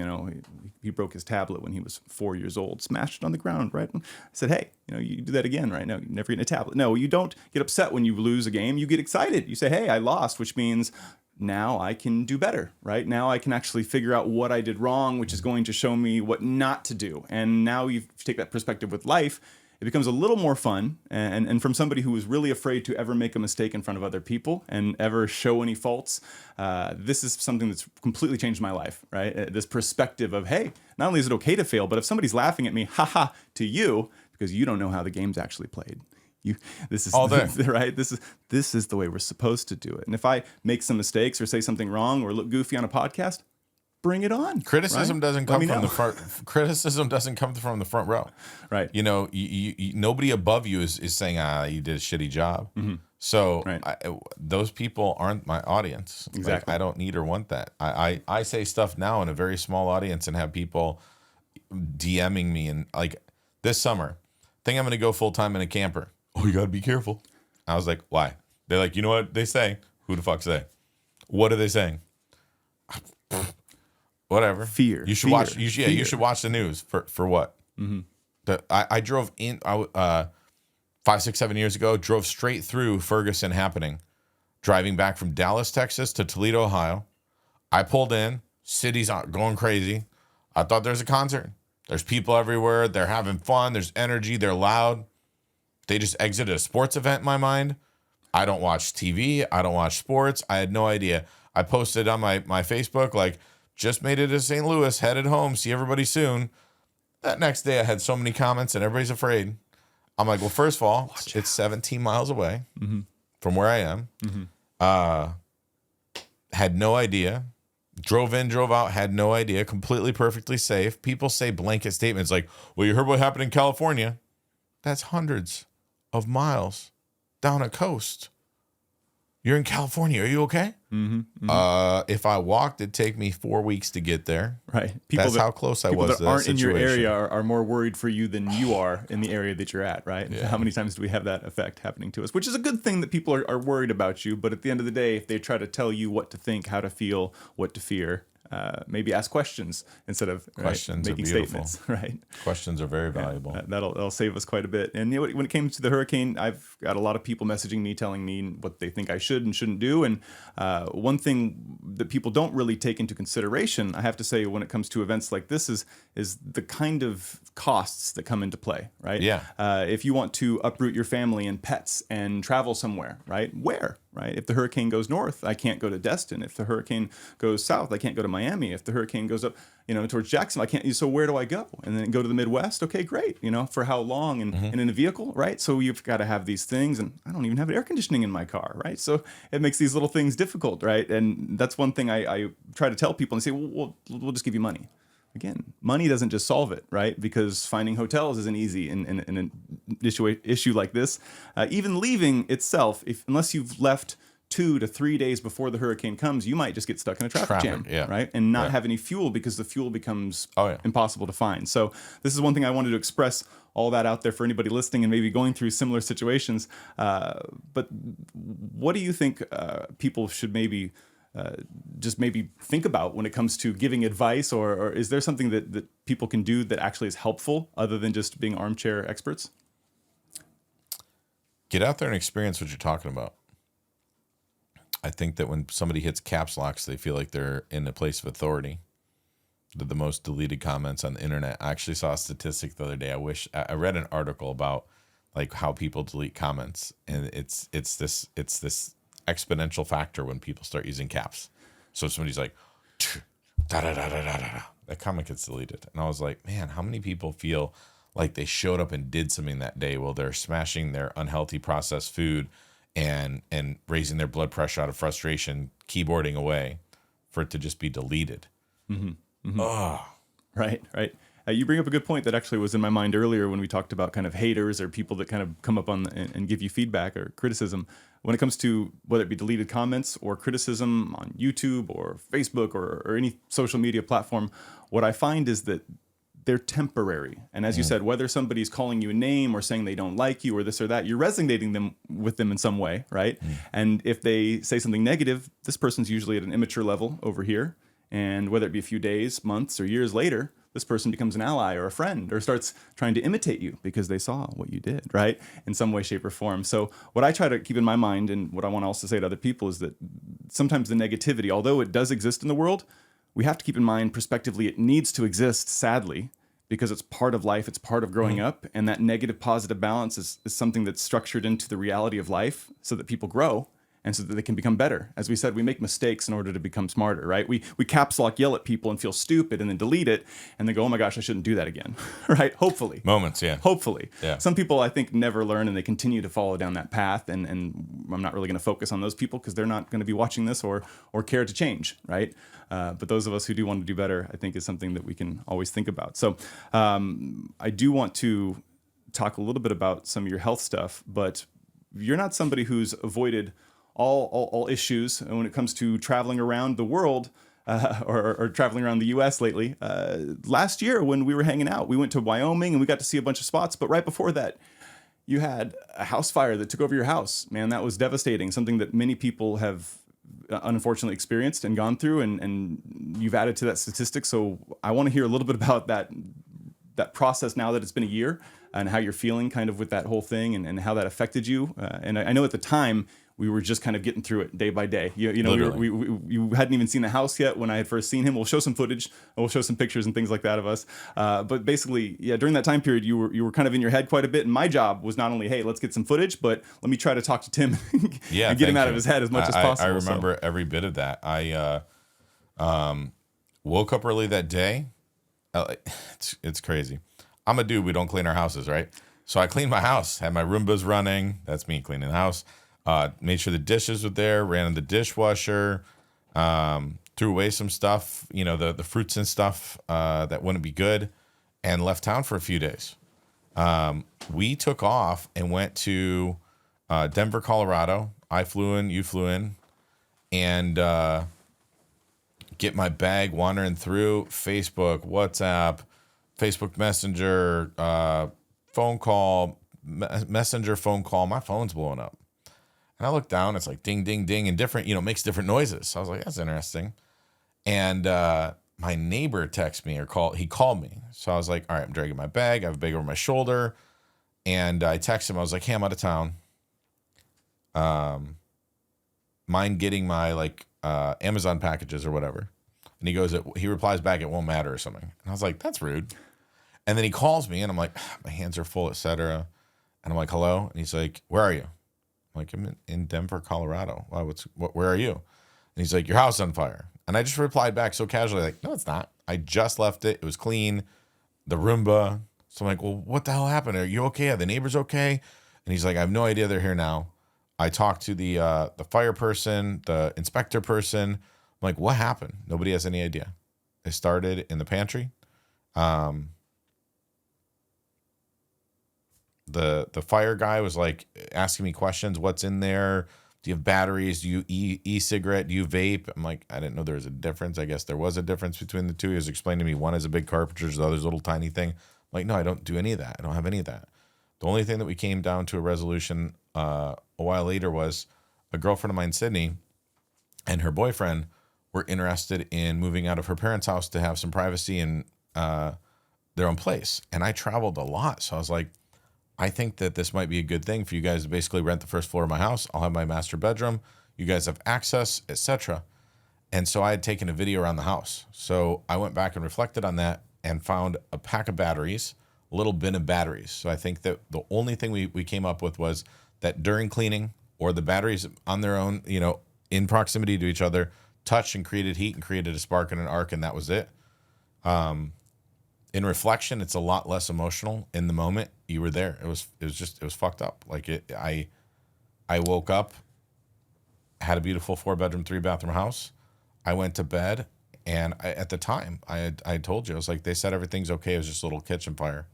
he broke his tablet when he was 4 years old, smashed it on the ground, right? I said, hey, you do that again, right? No, you never get a tablet. No, you don't get upset when you lose a game. You get excited. You say, hey, I lost, which means now I can do better, right? Now I can actually figure out what I did wrong, which is going to show me what not to do. And now you take that perspective with life, it becomes a little more fun. And from somebody who was really afraid to ever make a mistake in front of other people and ever show any faults, this is something that's completely changed my life, right? This perspective of, hey, not only is it okay to fail, but if somebody's laughing at me, haha, to you, because you don't know how the game's actually played. This is all day, right? This is the way we're supposed to do it. And if I make some mistakes or say something wrong or look goofy on a podcast, bring it on. Criticism right? doesn't come from the front. Criticism doesn't come from the front row. Right. You nobody above you is saying, you did a shitty job. So those people aren't my audience. Exactly. Like, I don't need or want that. I say stuff now in a very small audience and have people DMing me, and like this summer, think I'm going to go full time in a camper. Oh, you got to be careful. I was like, why? They're like, you know what they say? Who the fuck say? What are they saying? Whatever. Fear. You should watch. You should watch the news for what? I drove in 5, 6, 7 years ago. Drove straight through Ferguson happening, driving back from Dallas, Texas to Toledo, Ohio. I pulled in. City's going crazy. I thought there's a concert. There's people everywhere. They're having fun. There's energy. They're loud. They just exited a sports event in my mind. I don't watch TV. I don't watch sports. I had no idea. I posted on my Facebook, like, just made it to St. Louis, headed home, see everybody soon. That next day, I had so many comments, and everybody's afraid. I'm like, well, first of all, it's 17 miles away from where I am. Had no idea. Drove in, drove out, had no idea. Completely, perfectly safe. People say blanket statements like, well, you heard what happened in California. That's hundreds of miles down a coast. You're in California. Are you okay? If I walked, it'd take me 4 weeks to get there. Right. That's how close I was. People that aren't in your situation. area are more worried for you than you are in the area that you're at, right? Yeah. How many times do we have that effect happening to us? Which is a good thing that people are worried about you. But at the end of the day, if they try to tell you what to think, how to feel, what to fear, maybe ask questions instead of questions making are beautiful. statements. Right. Questions are very valuable. That'll save us quite a bit. And when it came to the hurricane, I've got a lot of people messaging me, telling me what they think I should and shouldn't do. And one thing that people don't really take into consideration, I have to say, when it comes to events like this, is the kind of costs that come into play. Right. Yeah. If you want to uproot your family and pets and travel somewhere, right? Where? Right. If the hurricane goes north, I can't go to Destin. If the hurricane goes south, I can't go to Miami. If the hurricane goes up, towards Jackson, I can't. So where do I go? And then go to the Midwest? Okay, great. For how long and in a vehicle, right? So you've got to have these things, and I don't even have air conditioning in my car, right? So it makes these little things difficult, right? And that's one thing I try to tell people and say, well, we'll just give you money. Again, money doesn't just solve it, right? Because finding hotels isn't easy in an issue like this. Even leaving itself, unless you've left 2 to 3 days before the hurricane comes, you might just get stuck in a traffic jam, right? And not have any fuel because the fuel becomes impossible to find. So this is one thing I wanted to express all that out there for anybody listening and maybe going through similar situations. But what do you think people should maybe think about when it comes to giving advice, or is there something that people can do that actually is helpful other than just being armchair experts? Get out there and experience what you're talking about. I think that when somebody hits caps locks, they feel like they're in a place of authority. They're the most deleted comments on the internet. I actually saw a statistic the other day. I read an article about like how people delete comments, and it's this exponential factor when people start using caps. So if somebody's like, da da da da da da. That comment gets deleted. And I was like, man, how many people feel like they showed up and did something that day while they're smashing their unhealthy processed food and raising their blood pressure out of frustration, keyboarding away, for it to just be deleted. Oh, Right. You bring up a good point that actually was in my mind earlier when we talked about kind of haters or people that kind of come up on and give you feedback or criticism. When it comes to whether it be deleted comments or criticism on YouTube or Facebook or any social media platform, what I find is that they're temporary. And as you said, whether somebody's calling you a name or saying they don't like you or this or that, you're resonating with them in some way, right? And if they say something negative, this person's usually at an immature level over here. And whether it be a few days, months, or years later, this person becomes an ally or a friend or starts trying to imitate you because they saw what you did, right? In some way, shape, or form. So what I try to keep in my mind and what I want to also say to other people is that sometimes the negativity, although it does exist in the world, we have to keep in mind prospectively it needs to exist, sadly, because it's part of life, it's part of growing up, and that negative positive balance is something that's structured into the reality of life so that people grow and so that they can become better. As we said, we make mistakes in order to become smarter, right? We caps lock yell at people and feel stupid and then delete it and then go, oh my gosh, I shouldn't do that again, right? Hopefully. moments, yeah. Hopefully. Yeah. Some people, I think, never learn and they continue to follow down that path. And I'm not really going to focus on those people because they're not going to be watching this or care to change, right? But those of us who do want to do better, I think is something that we can always think about. So I do want to talk a little bit about some of your health stuff, but you're not somebody who's avoided all issues when it comes to traveling around the world or traveling around the U.S. lately. Last year when we were hanging out, we went to Wyoming and we got to see a bunch of spots. But right before that, you had a house fire that took over your house. Man, that was devastating. Something that many people have unfortunately experienced and gone through, and you've added to that statistic. So I want to hear a little bit about that process now that it's been a year and how you're feeling kind of with that whole thing and how that affected you. And I know at the time, we were just kind of getting through it day by day. You know, you hadn't even seen the house yet when I had first seen him. We'll show some footage. We'll show some pictures and things like that of us. But basically, yeah, during that time period, you were kind of in your head quite a bit. And my job was not only, hey, let's get some footage, but let me try to talk to Tim and get him out of his head as much as possible. I remember every bit of that. I woke up early that day. It's crazy. I'm a dude. We don't clean our houses, right? So I cleaned my house. Had my Roombas running. That's me cleaning the house. Made sure the dishes were there, ran in the dishwasher, threw away some stuff, the fruits and stuff that wouldn't be good, and left town for a few days. We took off and went to Denver, Colorado. I flew in, you flew in, and get my bag wandering through Facebook, WhatsApp, Facebook Messenger, phone call, Messenger phone call. My phone's blowing up. And I look down, it's like ding, ding, ding, and different, makes different noises. So I was like, that's interesting. And my neighbor texted me he called me. So I was like, all right, I'm dragging my bag. I have a bag over my shoulder. And I texted him. I was like, hey, I'm out of town. Mind getting my Amazon packages or whatever. And he replies back, it won't matter or something. And I was like, that's rude. And then he calls me and I'm like, my hands are full, etc. And I'm like, hello. And he's like, where are you? Like, I'm in Denver, Colorado. Wow, where are you? And he's like, your house is on fire. And I just replied back so casually, like, no, it's not. I just left it. It was clean. The Roomba. So I'm like, well, what the hell happened? Are you okay? Are the neighbors okay? And he's like, I have no idea. They're here now. I talked to the fire person, the inspector person. I'm like, what happened? Nobody has any idea. It started in the pantry. The fire guy was like asking me questions. What's in there? Do you have batteries? Do you e-cigarette? Do you vape? I'm like, I didn't know there was a difference. I guess there was a difference between the two. He was explaining to me one is a big cartridge, the other's a little tiny thing. I'm like, no, I don't do any of that. I don't have any of that. The only thing that we came down to a resolution a while later was a girlfriend of mine, Sydney, and her boyfriend were interested in moving out of her parents' house to have some privacy and their own place. And I traveled a lot. So I was like, I think that this might be a good thing for you guys to basically rent the first floor of my house. I'll have my master bedroom. You guys have access, etc. And so I had taken a video around the house. So I went back and reflected on that and found a pack of batteries, a little bin of batteries. So I think that the only thing we came up with was that during cleaning or the batteries on their own, in proximity to each other, touched and created heat and created a spark and an arc, and that was it. In reflection, it's a lot less emotional. In the moment, you were there. It was fucked up. Like I woke up, had a beautiful 4-bedroom, 3-bathroom house. I went to bed, and at the time, I told you, I was like, they said everything's okay. It was just a little kitchen fire.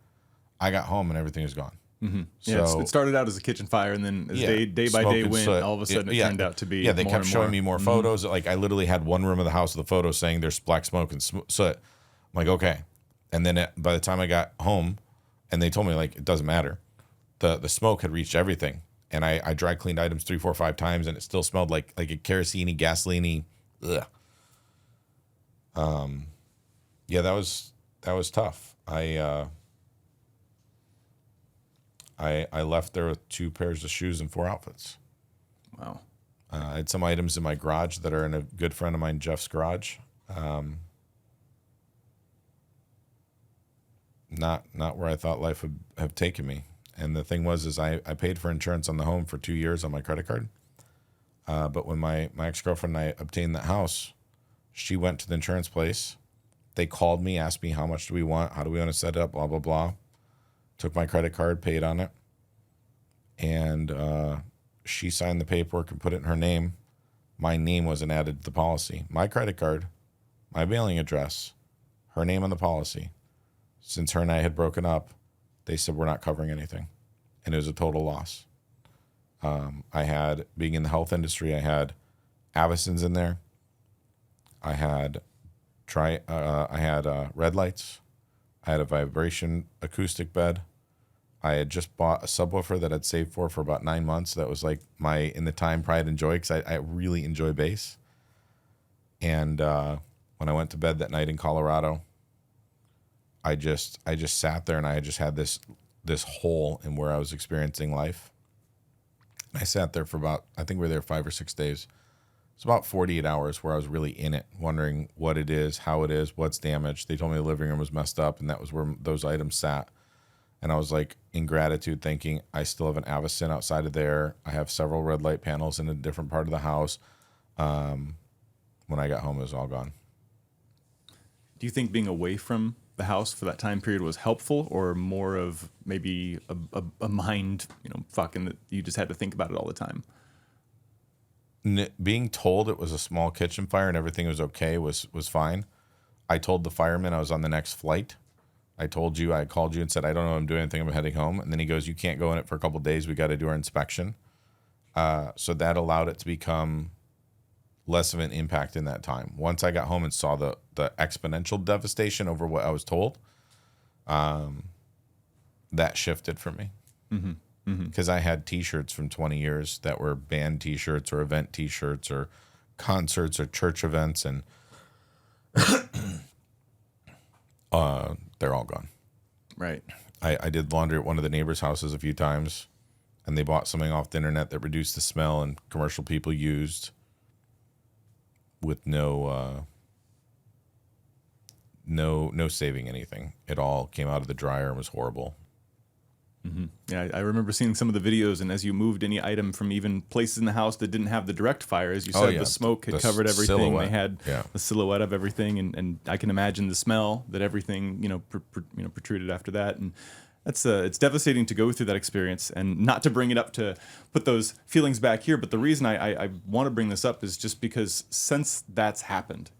I got home and everything was gone. Mm-hmm. Yeah, So it started out as a kitchen fire, and then as day by day went, all of a sudden it turned out to be they more kept and showing more. me more photos. Like I literally had one room of the house with a photo saying there's black smoke and soot. I'm like, okay. And then by the time I got home, and they told me like it doesn't matter, the smoke had reached everything, and I dry cleaned items 3, 4, 5 times, and it still smelled like a kerosene, gasoline-y. Ugh. Yeah, that was tough. I left there with 2 pairs of shoes and 4 outfits. Wow. I had some items in my garage that are in a good friend of mine, Jeff's garage. Not where I thought life would have taken me. And the thing was, I paid for insurance on the home for 2 years on my credit card. But when my ex-girlfriend and I obtained that house, she went to the insurance place. They called me, asked me how much do we want, how do we want to set it up, blah, blah, blah. Took my credit card, paid on it. And she signed the paperwork and put it in her name. My name wasn't added to the policy. My credit card, my mailing address, her name on the policy. Since her and I had broken up, they said we're not covering anything. And it was a total loss. I had, being in the health industry, I had Avicens in there. I had red lights. I had a vibration acoustic bed. I had just bought a subwoofer that I'd saved for about 9 months. That was like in the time, pride and joy, because I really enjoy bass. And when I went to bed that night in Colorado, I just sat there, and I just had this hole in where I was experiencing life. I sat there for about, I think we were there 5 or 6 days. It's about 48 hours where I was really in it, wondering what it is, how it is, what's damaged. They told me the living room was messed up, and that was where those items sat. And I was like, in gratitude, thinking, I still have an Avicen outside of there. I have several red light panels in a different part of the house. When I got home, it was all gone. Do you think being away from the house for that time period was helpful, or more of maybe a mind, fucking that you just had to think about it all the time? Being told it was a small kitchen fire and everything was okay was fine. I told the fireman I was on the next flight. I called you and said, I don't know if I'm doing anything, I'm heading home. And then he goes, you can't go in it for a couple of days. We got to do our inspection. So that allowed it to become less of an impact in that time. Once I got home and saw the exponential devastation over what I was told, that shifted for me. Mm-hmm. Because I had T-shirts from 20 years that were band T-shirts or event T-shirts or concerts or church events, and they're all gone. Right. I did laundry at one of the neighbors' houses a few times, and they bought something off the internet that reduced the smell, and commercial people used with no saving anything. It all came out of the dryer and was horrible. Mm-hmm. Yeah, I remember seeing some of the videos, and as you moved any item from even places in the house that didn't have the direct fire, as you said, the smoke had covered everything. Silhouette. They had the silhouette of everything, and I can imagine the smell that everything protruded after that. And that's it's devastating to go through that experience, and not to bring it up to put those feelings back here. But the reason I want to bring this up is just because since that's happened,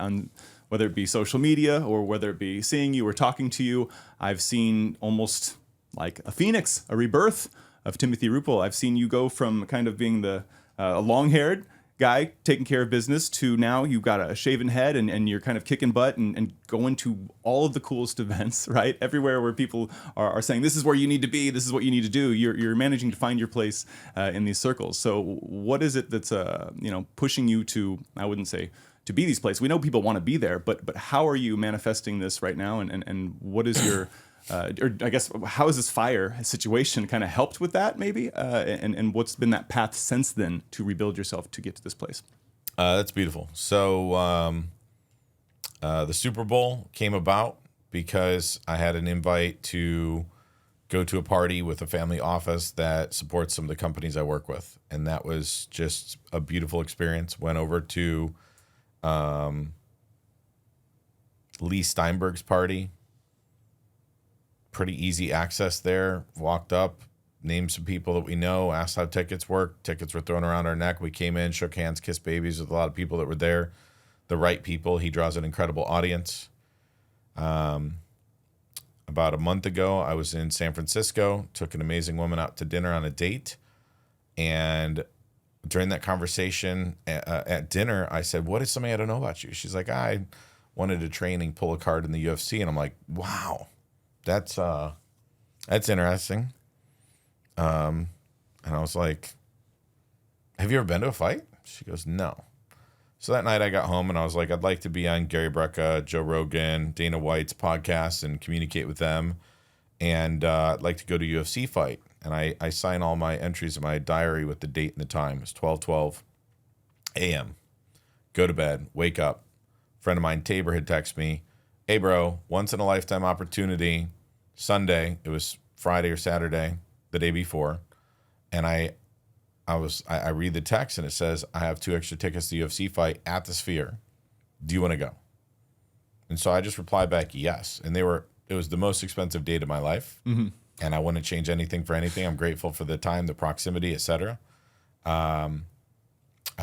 on whether it be social media or whether it be seeing you or talking to you, I've seen almost like a phoenix, a rebirth of Timothy Ruppel. I've seen you go from kind of being the long-haired guy taking care of business to now you've got a shaven head and you're kind of kicking butt and going to all of the coolest events, right? Everywhere where people are saying, this is where you need to be, this is what you need to do. You're managing to find your place in these circles. So what is it that's pushing you to, I wouldn't say to be these places? We know people want to be there, but how are you manifesting this right now? And what is your or I guess, how has this fire situation kind of helped with that, maybe? And what's been that path since then to rebuild yourself to get to this place? That's beautiful. So the Super Bowl came about because I had an invite to go to a party with a family office that supports some of the companies I work with. And that was just a beautiful experience. Went over to Lee Steinberg's party. Pretty easy access there. Walked up, named some people that we know, asked how tickets work. Tickets were thrown around our neck. We came in, shook hands, kissed babies with a lot of people that were there. The right people. He draws an incredible audience. About a month ago, I was in San Francisco, took an amazing woman out to dinner on a date. And during that conversation at dinner, I said, what is something I don't know about you? She's like, I wanted to train and pull a card in the UFC. And I'm like, wow, that's interesting. And I was like, have you ever been to a fight? She goes, no. So that night I got home and I was like, I'd like to be on Gary Brecka, Joe Rogan, Dana White's podcast and communicate with them. And I'd like to go to a UFC fight. And I sign all my entries in my diary with the date and the time. It's 12:12 a.m. Go to bed, wake up. Friend of mine, Tabor, had texted me, hey, bro, once in a lifetime opportunity, Sunday. It was Friday or Saturday, the day before. And I read the text and it says, I have 2 extra tickets to the UFC fight at the Sphere. Do you want to go? And so I just replied back, yes. And it was the most expensive date of my life. Mm-hmm. And I wouldn't change anything for anything. I'm grateful for the time, the proximity, etc. I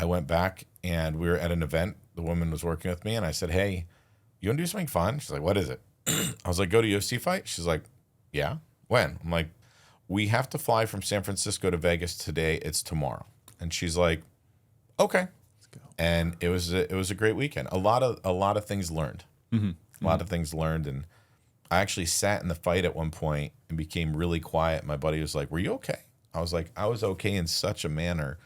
went back and we were at an event. The woman was working with me and I said, hey, you want to do something fun? She's like, what is it? I was like, go to UFC fight? She's like, yeah. When? I'm like, we have to fly from San Francisco to Vegas today. It's tomorrow. And she's like, okay. Let's go. And it was a great weekend. A lot of things learned. Mm-hmm. A lot of things learned. And I actually sat in the fight at one point and became really quiet. My buddy was like, were you okay? I was like, I was okay in such a manner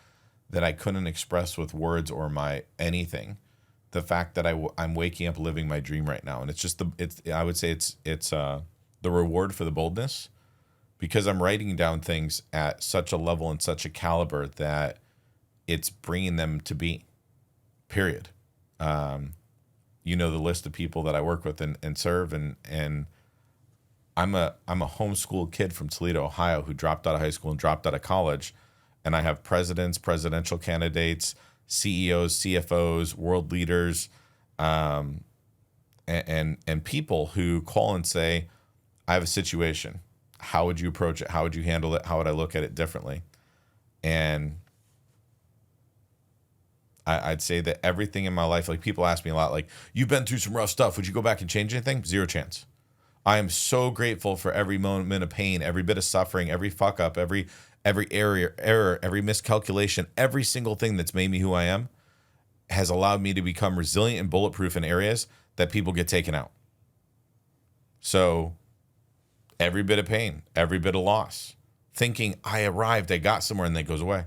that I couldn't express with words or my anything. The fact that I'm waking up living my dream right now. And it's just I would say it's the reward for the boldness, because I'm writing down things at such a level and such a caliber that it's bringing them to be, period. You know, the list of people that I work with and serve, and I'm a homeschool kid from Toledo, Ohio, who dropped out of high school and dropped out of college. And I have presidents, presidential candidates, CEOs, CFOs, world leaders, and people who call and say, I have a situation. How would you approach it? How would you handle it? How would I look at it differently? And I'd say that everything in my life, like people ask me a lot, like, you've been through some rough stuff. Would you go back and change anything? 0 chance. I am so grateful for every moment of pain, every bit of suffering, every fuck up, every error, every miscalculation, every single thing that's made me who I am has allowed me to become resilient and bulletproof in areas that people get taken out. So every bit of pain, every bit of loss, thinking I arrived, I got somewhere, and then it goes away,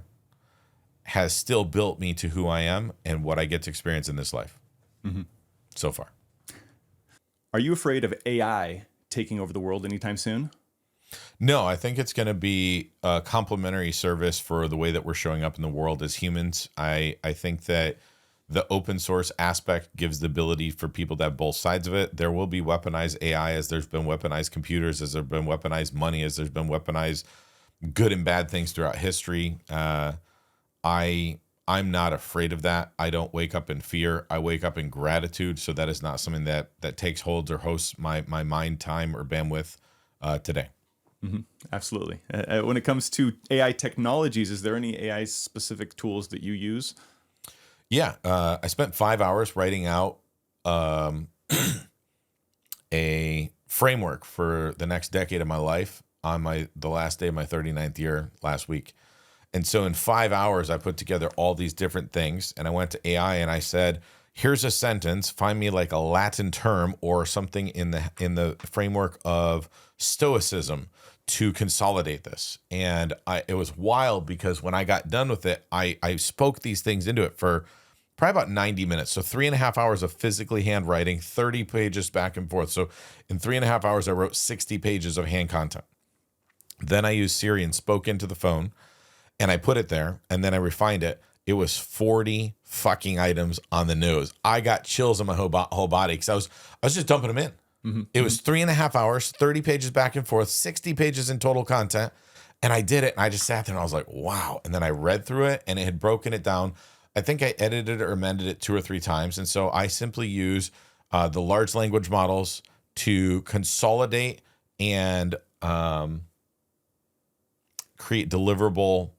has still built me to who I am and what I get to experience in this life. Mm-hmm. So far. Are you afraid of AI taking over the world anytime soon? No, I think it's going to be a complementary service for the way that we're showing up in the world as humans. I think that the open source aspect gives the ability for people to have both sides of it. There will be weaponized AI, as there's been weaponized computers, as there's been weaponized money, as there's been weaponized good and bad things throughout history. I'm not afraid of that. I don't wake up in fear. I wake up in gratitude. So that is not something that takes holds or hosts my mind, time, or bandwidth today. Mm-hmm. Absolutely. When it comes to AI technologies, is there any AI specific tools that you use? Yeah. I spent 5 hours writing out a framework for the next decade of my life on the last day of my 39th year last week. And so in 5 hours, I put together all these different things, and I went to AI and I said, here's a sentence, find me like a Latin term or something in the framework of Stoicism to consolidate this. And it was wild, because when I got done with it, I spoke these things into it for probably about 90 minutes. So 3.5 hours of physically handwriting, 30 pages back and forth. So in 3.5 hours, I wrote 60 pages of hand content. Then I used Siri and spoke into the phone, and I put it there, and then I refined it. It was 40 fucking items on the nose. I got chills in my whole body, because I was just dumping them in. Mm-hmm. It was 3.5 hours, 30 pages back and forth, 60 pages in total content. And I did it, and I just sat there and I was like, wow. And then I read through it, and it had broken it down I think I edited or amended it 2 or 3 times. And so I simply use the large language models to consolidate and create deliverable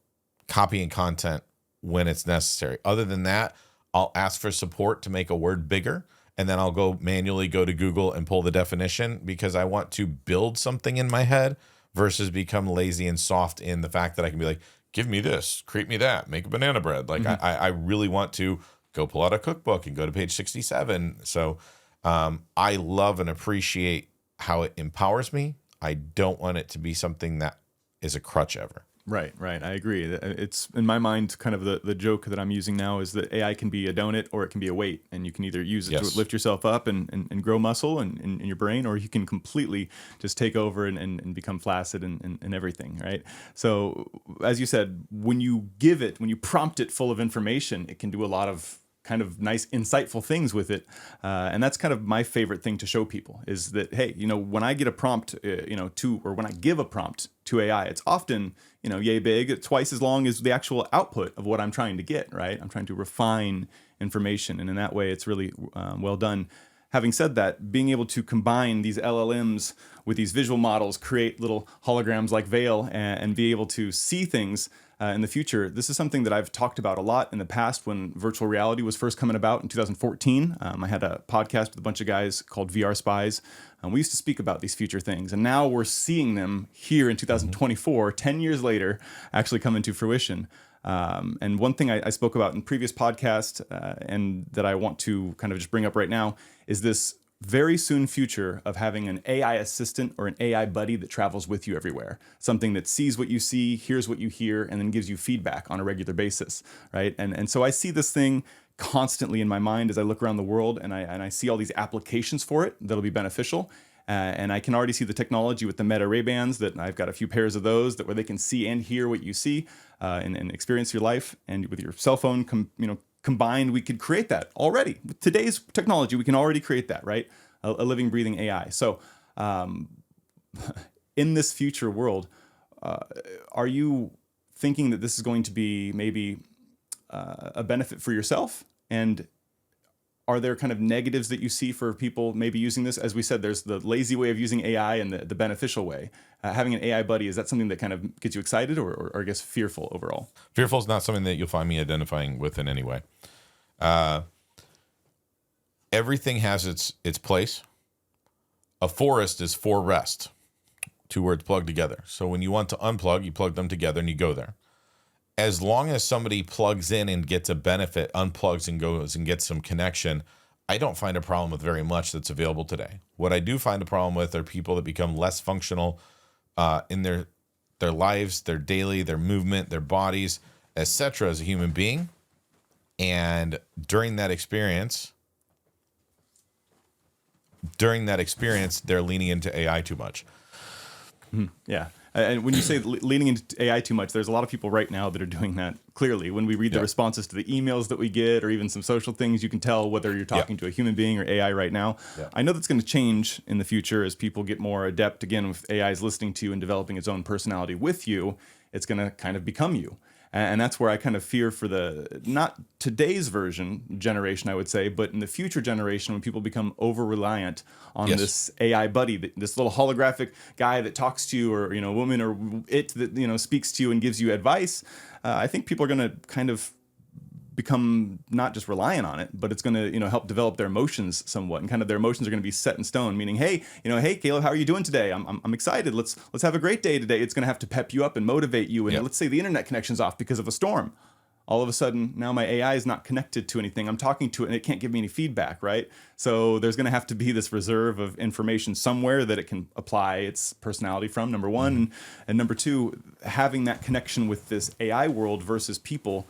copy and content when it's necessary. Other than that, I'll ask for support to make a word bigger, and then I'll go manually go to Google and pull the definition, because I want to build something in my head versus become lazy and soft in the fact that I can be like, give me this, create me that, make a banana bread. Like I really want to go pull out a cookbook and go to page 67. So I love and appreciate how it empowers me. I don't want it to be something that is a crutch ever. Right. I agree. It's, in my mind, kind of the joke that I'm using now is that AI can be a donut or it can be a weight, and you can either use it to lift yourself up and grow muscle in your brain, or you can completely just take over and become flaccid and everything, right? So, as you said, when you prompt it full of information, it can do a lot of kind of nice, insightful things with it. And that's kind of my favorite thing to show people is that, hey, when I get a prompt, when I give a prompt to AI, it's often, yay big, twice as long as the actual output of what I'm trying to get, right? I'm trying to refine information. And in that way, it's really well done. Having said that, being able to combine these LLMs with these visual models, create little holograms like Veil, and be able to see things in the future, this is something that I've talked about a lot in the past when virtual reality was first coming about in 2014. I had a podcast with a bunch of guys called VR Spies. We used to speak about these future things, and now we're seeing them here in 2024, 10 years later, actually come into fruition. And one thing I spoke about in previous podcast and that I want to kind of just bring up right now is this very soon future of having an AI assistant or an AI buddy that travels with you everywhere. Something that sees what you see, hears what you hear, and then gives you feedback on a regular basis, right? And so I see this thing constantly in my mind as I look around the world, and I see all these applications for it that'll be beneficial. And I can already see the technology with the Meta Ray-Bans, that I've got a few pairs of those where they can see and hear what you see and experience your life. And with your cell phone, combined, we could create that already. With today's technology, we can already create that, right? A living, breathing AI. So in this future world, are you thinking that this is going to be maybe a benefit for yourself? And are there kind of negatives that you see for people maybe using this? As we said, there's the lazy way of using AI and the beneficial way. Having an AI buddy, is that something that kind of gets you excited or I guess fearful overall? Fearful is not something that you'll find me identifying with in any way. Everything has its place. A forest is for rest. 2 words plugged together. So when you want to unplug, you plug them together and you go there. As long as somebody plugs in and gets a benefit, unplugs and goes and gets some connection, I don't find a problem with very much that's available today. What I do find a problem with are people that become less functional in their lives, their daily, their movement, their bodies, etc. as a human being. And during that experience, they're leaning into AI too much. Yeah. And when you say leaning into AI too much, there's a lot of people right now that are doing that clearly. When we read the responses to the emails that we get or even some social things, you can tell whether you're talking to a human being or AI right now. I know that's going to change in the future as people get more adept, again, with AI's listening to you and developing its own personality with you. It's going to kind of become you. And that's where I kind of fear for not today's generation, I would say, but in the future generation, when people become over-reliant on this AI buddy, this little holographic guy that talks to you, or, woman or it that, speaks to you and gives you advice. I think people are going to kind of become not just reliant on it, but it's going to, help develop their emotions somewhat, and kind of their emotions are going to be set in stone, meaning, hey, hey, Caleb, how are you doing today? I'm excited. Let's have a great day today. It's going to have to pep you up and motivate you. And let's say the internet connection's off because of a storm. All of a sudden, now my AI is not connected to anything. I'm talking to it and it can't give me any feedback, right? So there's going to have to be this reserve of information somewhere that it can apply its personality from, number one. And number two, having that connection with this AI world versus people,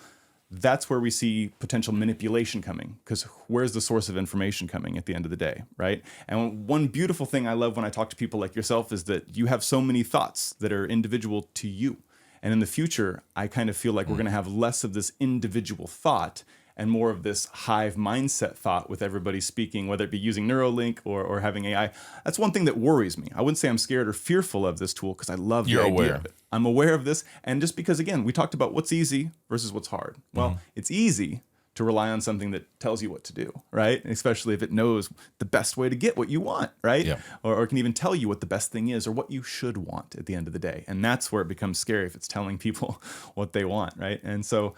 that's where we see potential manipulation coming, because where's the source of information coming at the end of the day, right? And one beautiful thing I love when I talk to people like yourself is that you have so many thoughts that are individual to you. And in the future, I kind of feel like we're going to have less of this individual thought and more of this hive mindset thought with everybody speaking, whether it be using Neuralink or having AI. That's one thing that worries me. I wouldn't say I'm scared or fearful of this tool, because I love the idea of it. I'm aware of this. And just because, again, we talked about what's easy versus what's hard. Well, it's easy to rely on something that tells you what to do, right? Especially if it knows the best way to get what you want, right? Yeah. Or can even tell you what the best thing is or what you should want at the end of the day. And that's where it becomes scary, if it's telling people what they want, right? And so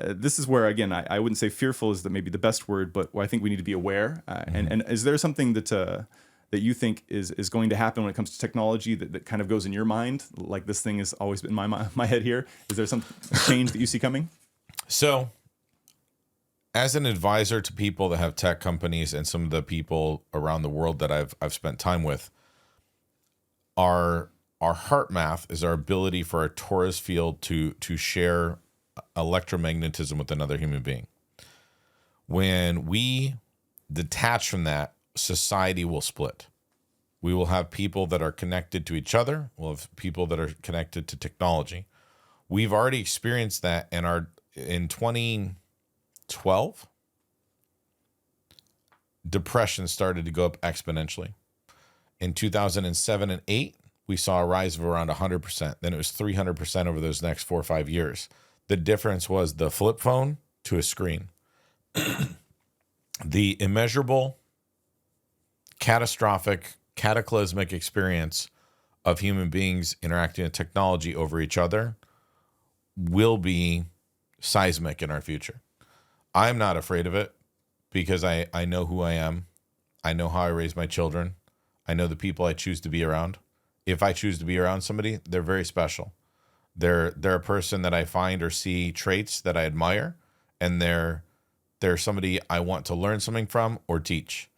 this is where, again, I wouldn't say fearful is maybe the best word, but I think we need to be aware. And is there something that you think is going to happen when it comes to technology that kind of goes in your mind? Like, this thing has always been in my head here. Is there some change that you see coming? So, as an advisor to people that have tech companies and some of the people around the world that I've spent time with, our heart math is our ability for our torus field to share electromagnetism with another human being. When we detach from that, society will split. We will have people that are connected to each other. We'll have people that are connected to technology. We've already experienced that in 2012, depression started to go up exponentially. In 2007 and 8, we saw a rise of around 100%. Then it was 300% over those next 4 or 5 years. The difference was the flip phone to a screen. The immeasurable, catastrophic, cataclysmic experience of human beings interacting with technology over each other will be seismic in our future. I'm not afraid of it because I know who I am. I know how I raise my children. I know the people I choose to be around. If I choose to be around somebody, they're very special. They're a person that I find or see traits that I admire, and they're somebody I want to learn something from or teach.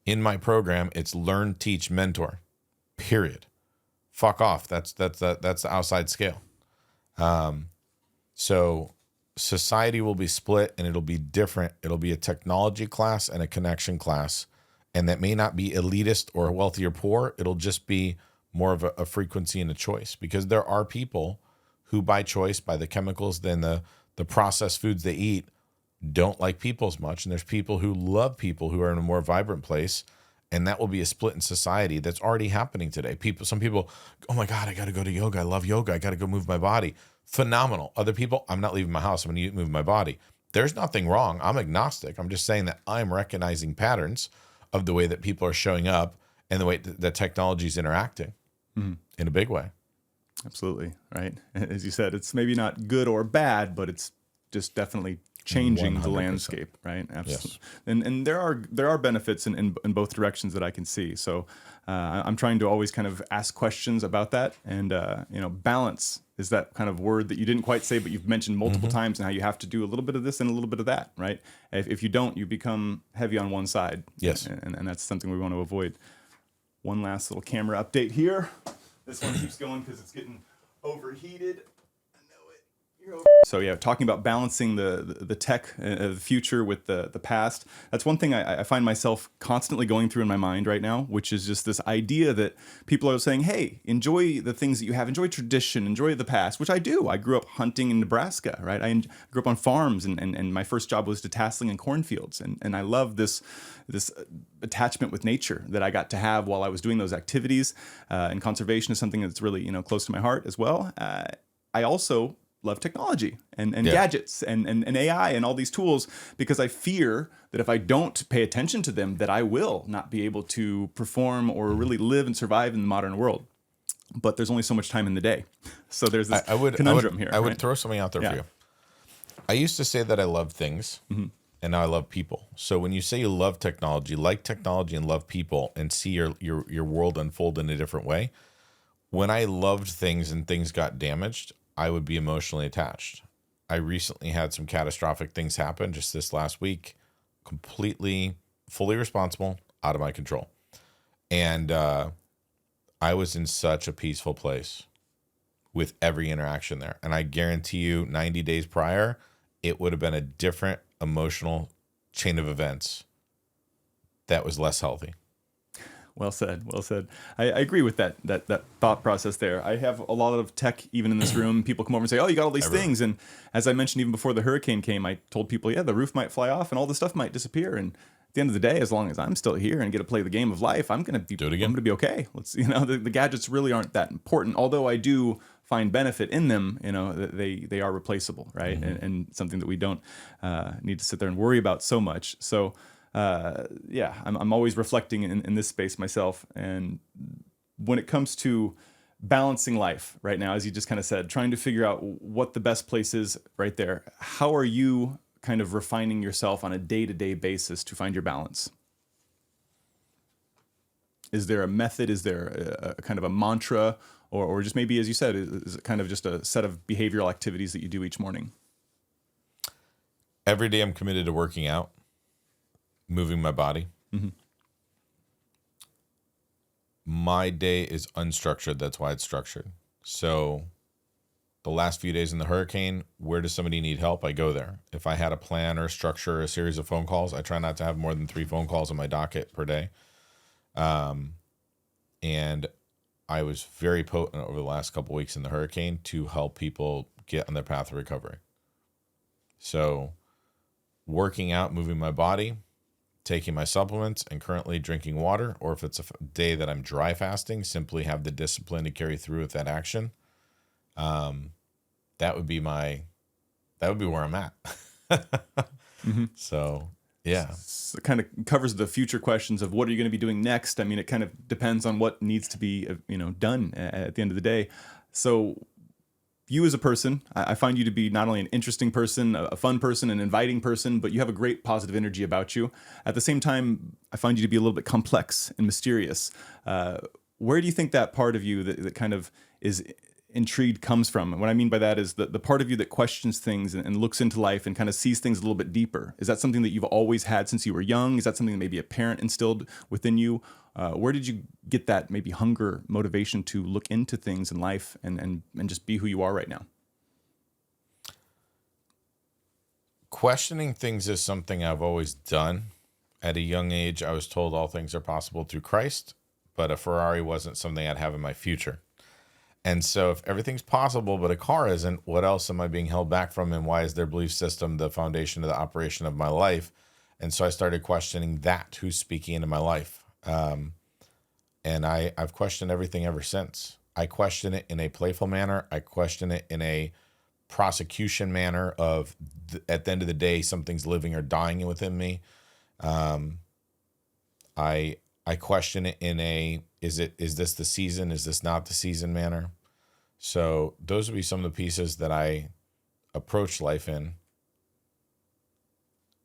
In my program, it's learn, teach, mentor. Period. Fuck off. That's the outside scale. So society will be split, and it'll be different. It'll be a technology class and a connection class, and that may not be elitist or wealthy or poor. It'll just be more of a frequency and a choice, because there are people who by choice, by the chemicals, then the processed foods they eat, don't like people as much. And there's people who love people who are in a more vibrant place. And that will be a split in society that's already happening today. Some people, oh my God, I got to go to yoga. I love yoga. I got to go move my body. Phenomenal. Other people, I'm not leaving my house. I'm going to move my body. There's nothing wrong. I'm agnostic. I'm just saying that I'm recognizing patterns of the way that people are showing up and the way that technology is interacting in a big way. Absolutely. Right. As you said, it's maybe not good or bad, but it's just definitely changing 100%. The landscape, right? Absolutely. Yes. And there are benefits in both directions that I can see. So I'm trying to always kind of ask questions about that. And balance is that kind of word that you didn't quite say, but you've mentioned multiple times, and how you have to do a little bit of this and a little bit of that, right? If you don't, you become heavy on one side. Yes. And that's something we want to avoid. One last little camera update here. This one keeps going because it's getting overheated. So yeah, talking about balancing the tech of the future with the past. That's one thing I find myself constantly going through in my mind right now, which is just this idea that people are saying, hey, enjoy the things that you have, enjoy tradition, enjoy the past, which I do. I grew up hunting in Nebraska, right? I grew up on farms, and my first job was detasseling in cornfields. And I love this attachment with nature that I got to have while I was doing those activities. And conservation is something that's really, close to my heart as well. I also love technology and gadgets and AI and all these tools, because I fear that if I don't pay attention to them, that I will not be able to perform or really live and survive in the modern world. But there's only so much time in the day. So there's this conundrum here. I would throw something out there for you. I used to say that I love things, and now I love people. So when you say you love technology, like technology and love people, and see your world unfold in a different way, when I loved things and things got damaged, I would be emotionally attached. I recently had some catastrophic things happen just this last week, completely, fully responsible, out of my control. And I was in such a peaceful place with every interaction there. And I guarantee you 90 days prior, it would have been a different emotional chain of events that was less healthy. Well said. Well said. I agree with that thought process there. I have a lot of tech even in this room. People come over and say, oh, you got all these things. And as I mentioned, even before the hurricane came, I told people, the roof might fly off and all this stuff might disappear. And at the end of the day, as long as I'm still here and get to play the game of life, I'm going to be okay. The gadgets really aren't that important. Although I do find benefit in them, they are replaceable, right? And something that we don't need to sit there and worry about so much. So I'm always reflecting in this space myself. And when it comes to balancing life right now, as you just kind of said, trying to figure out what the best place is right there, how are you kind of refining yourself on a day-to-day basis to find your balance? Is there a method? Is there a kind of a mantra? Or just maybe, as you said, is it kind of just a set of behavioral activities that you do each morning? Every day I'm committed to working out, moving my body. My day is unstructured. That's why it's structured. So the last few days in the hurricane, where does somebody need help? I go there. If I had a plan or a structure, a series of phone calls, I try not to have more than 3 phone calls on my docket per day. And I was very potent over the last couple of weeks in the hurricane to help people get on their path of recovery. So working out, moving my body, taking my supplements, and currently drinking water, or if it's a day that I'm dry fasting, simply have the discipline to carry through with that action. That would be where I'm at. So, yeah. So it kind of covers the future questions of what are you going to be doing next? I mean, it kind of depends on what needs to be, done at the end of the day. So you as a person, I find you to be not only an interesting person, a fun person, an inviting person, but you have a great positive energy about you. At the same time, I find you to be a little bit complex and mysterious. Where do you think that part of you that kind of is intrigued comes from? And what I mean by that is the part of you that questions things and looks into life and kind of sees things a little bit deeper. Is that something that you've always had since you were young? Is that something that maybe a parent instilled within you? Where did you get that maybe hunger, motivation to look into things in life and just be who you are right now? Questioning things is something I've always done. At a young age, I was told all things are possible through Christ, but a Ferrari wasn't something I'd have in my future. And so if everything's possible, but a car isn't, what else am I being held back from? And why is their belief system the foundation of the operation of my life? And so I started questioning that, who's speaking into my life. And I've questioned everything ever since. I question it in a playful manner. I question it in a prosecution manner of, at the end of the day, something's living or dying within me. I question it in a, is this the season? Is this not the season manner? So those would be some of the pieces that I approach life in.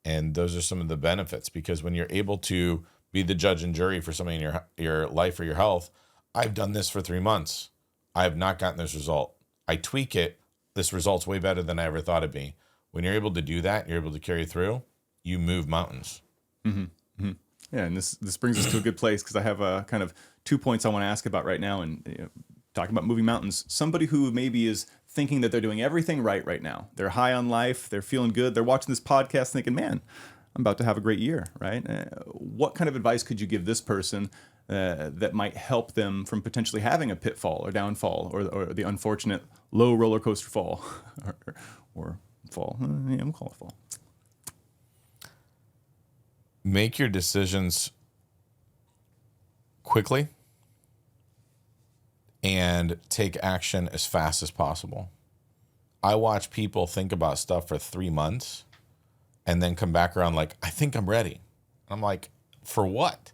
And those are some of the benefits, because when you're able to be the judge and jury for something in your life or your health, I've done this for 3 months. I have not gotten this result. I tweak it. This result's way better than I ever thought it'd be. When you're able to do that, you're able to carry through, you move mountains. Mm-hmm. Mm-hmm. Yeah, and this brings us to a good place, because I have kind of 2 points I want to ask about right now. And talking about moving mountains, somebody who maybe is thinking that they're doing everything right now. They're high on life. They're feeling good. They're watching this podcast thinking, man, I'm about to have a great year, right? What kind of advice could you give this person that might help them from potentially having a pitfall or downfall or the unfortunate low roller coaster fall or fall? Yeah, we'll call it fall. Make your decisions quickly and take action as fast as possible. I watch people think about stuff for 3 months and then come back around like, I think I'm ready. I'm like, for what?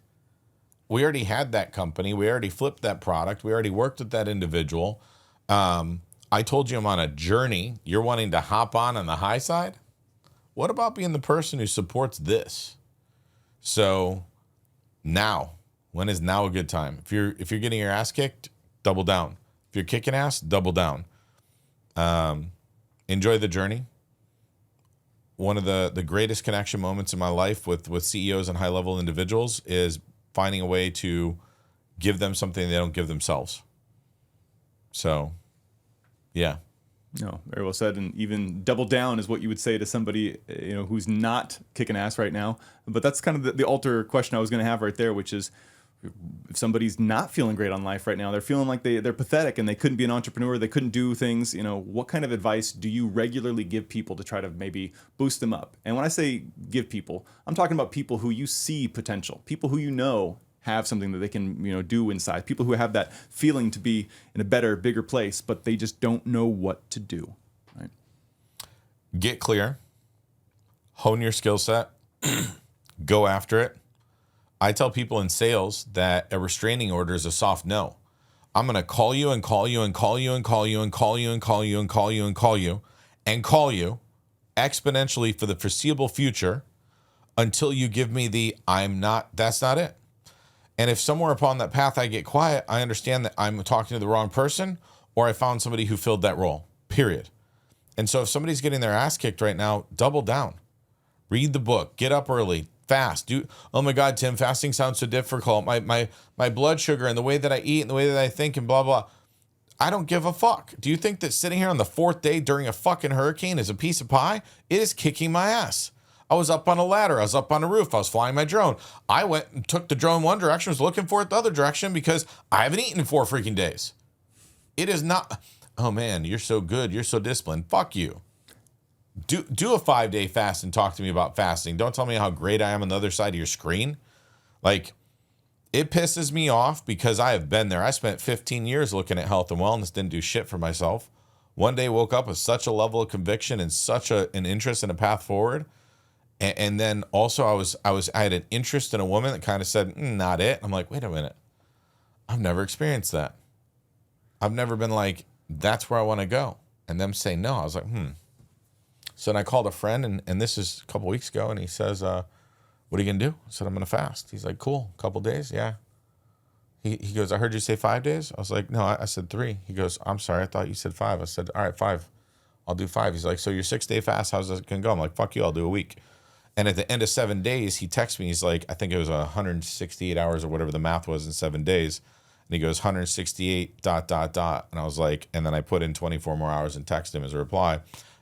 We already had that company. We already flipped that product. We already worked with that individual. I told you I'm on a journey. You're wanting to hop on the high side? What about being the person who supports this? So now, when is now a good time? If you're getting your ass kicked, double down. If you're kicking ass, double down. Enjoy the journey. One of the greatest connection moments in my life with CEOs and high-level individuals is finding a way to give them something they don't give themselves. So, yeah. No, very well said. And even double down is what you would say to somebody, who's not kicking ass right now. But that's kind of the alter question I was going to have right there, which is, if somebody's not feeling great on life right now, they're feeling like they're pathetic and they couldn't be an entrepreneur, they couldn't do things, what kind of advice do you regularly give people to try to maybe boost them up? And when I say give people, I'm talking about people who you see potential, people who have something that they can, do inside. People who have that feeling to be in a better, bigger place, but they just don't know what to do. Right? Get clear, hone your skill set, go after it. I tell people in sales that a restraining order is a soft no. I'm going to call you and call you and call you and call you and call you and call you and call you and call you and call you exponentially for the foreseeable future until you give me that's not it. And if somewhere upon that path I get quiet, I understand that I'm talking to the wrong person or I found somebody who filled that role, period. And so if somebody's getting their ass kicked right now, double down. Read the book, get up early, fast. Oh my God, Tim, fasting sounds so difficult. My blood sugar and the way that I eat and the way that I think and blah, blah. I don't give a fuck. Do you think that sitting here on the 4th day during a fucking hurricane is a piece of pie? It is kicking my ass. I was up on a ladder. I was up on a roof. I was flying my drone. I went and took the drone one direction, was looking for it the other direction because I haven't eaten in 4 freaking days. It is not, oh man, you're so good. You're so disciplined. Fuck you. Do a 5-day fast and talk to me about fasting. Don't tell me how great I am on the other side of your screen. Like, it pisses me off because I have been there. I spent 15 years looking at health and wellness, didn't do shit for myself. One day woke up with such a level of conviction and such an interest in a path forward. And then also I had an interest in a woman that kind of said, not it. I'm like, wait a minute. I've never experienced that. I've never been like, that's where I want to go. And them say no. I was like, So then I called a friend, and this is a couple weeks ago, and he says, what are you going to do? I said, I'm going to fast. He's like, cool, a couple days? Yeah. He goes, I heard you say 5 days. I was like, no, I said 3. He goes, I'm sorry, I thought you said 5. I said, all right, 5. I'll do 5. He's like, so your 6-day fast, how's that going to go? I'm like, fuck you, I'll do a week. And at the end of 7 days, he texts me. He's like, I think it was 168 hours or whatever the math was in 7 days. And he goes, 168, ... And I was like, and then I put in 24 more hours and text him as a reply.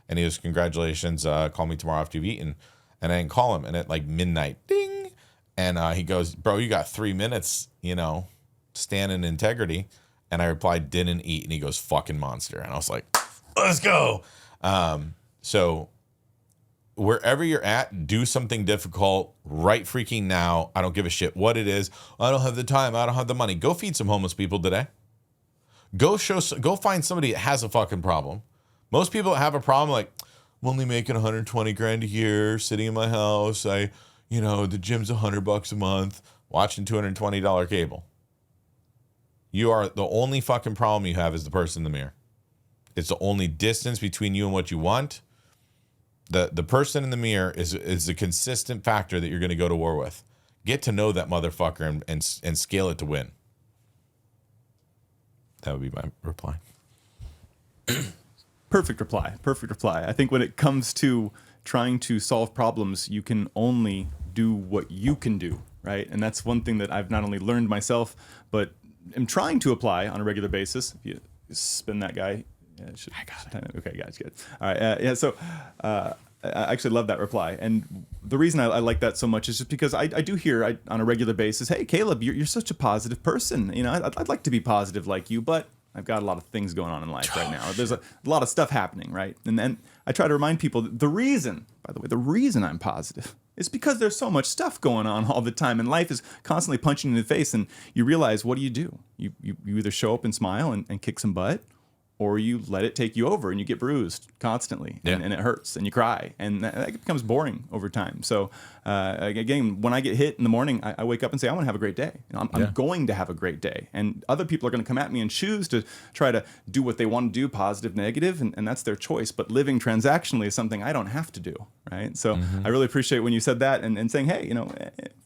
And he goes, congratulations, call me tomorrow after you've eaten. And I didn't call him. And at like midnight, ding. And he goes, bro, you got 3 minutes, stand in integrity. And I replied, didn't eat. And he goes, fucking monster. And I was like, let's go. So wherever you're at, do something difficult right freaking now. I don't give a shit what it is. I don't have the time. I don't have the money. Go feed some homeless people today. Go find somebody that has a fucking problem. Most people that have a problem, like, I'm only making 120 grand a year, sitting in my house. The gym's $100 a month, watching $220 cable. You are the only fucking problem you have is the person in the mirror. It's the only distance between you and what you want. The person in the mirror is the consistent factor that you're going to go to war with. Get to know that motherfucker and scale it to win. That would be my reply. Perfect reply. I think when it comes to trying to solve problems, you can only do what you can do, right? And that's one thing that I've not only learned myself, but am trying to apply on a regular basis. If you spin that guy. Yeah, I got it. Okay, guys, good. All right. So I actually love that reply. And the reason I like that so much is just because I do hear on a regular basis, hey, Caleb, you're such a positive person. I'd like to be positive like you, but I've got a lot of things going on in life right now. There's a lot of stuff happening, right? And then I try to remind people that the reason I'm positive is because there's so much stuff going on all the time, and life is constantly punching you in the face, and you realize, what do? You either show up and smile and kick some butt, or you let it take you over and you get bruised constantly, and it hurts and you cry, and that becomes boring over time. So again, when I get hit in the morning, I wake up and say, I want to have a great day. I'm going to have a great day. And other people are going to come at me and choose to try to do what they want to do, positive, negative, and that's their choice. But living transactionally is something I don't have to do, right? So I really appreciate when you said that and saying, hey,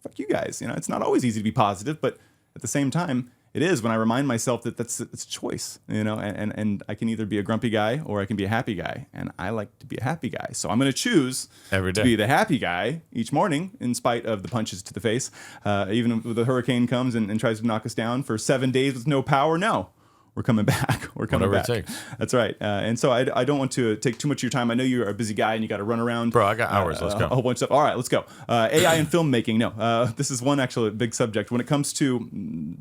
fuck you guys. It's not always easy to be positive, but at the same time, it is when I remind myself that it's a choice, and I can either be a grumpy guy or I can be a happy guy. And I like to be a happy guy. So I'm going to choose every day to be the happy guy each morning, in spite of the punches to the face. Even if the hurricane comes and tries to knock us down for 7 days with no power, no. We're coming back. Whatever it takes. That's right. And so I don't want to take too much of your time. I know you're a busy guy and you got to run around. Bro, I got hours. Let's go. A whole bunch of stuff. All right, let's go. AI and filmmaking. No, this is one actually big subject. When it comes to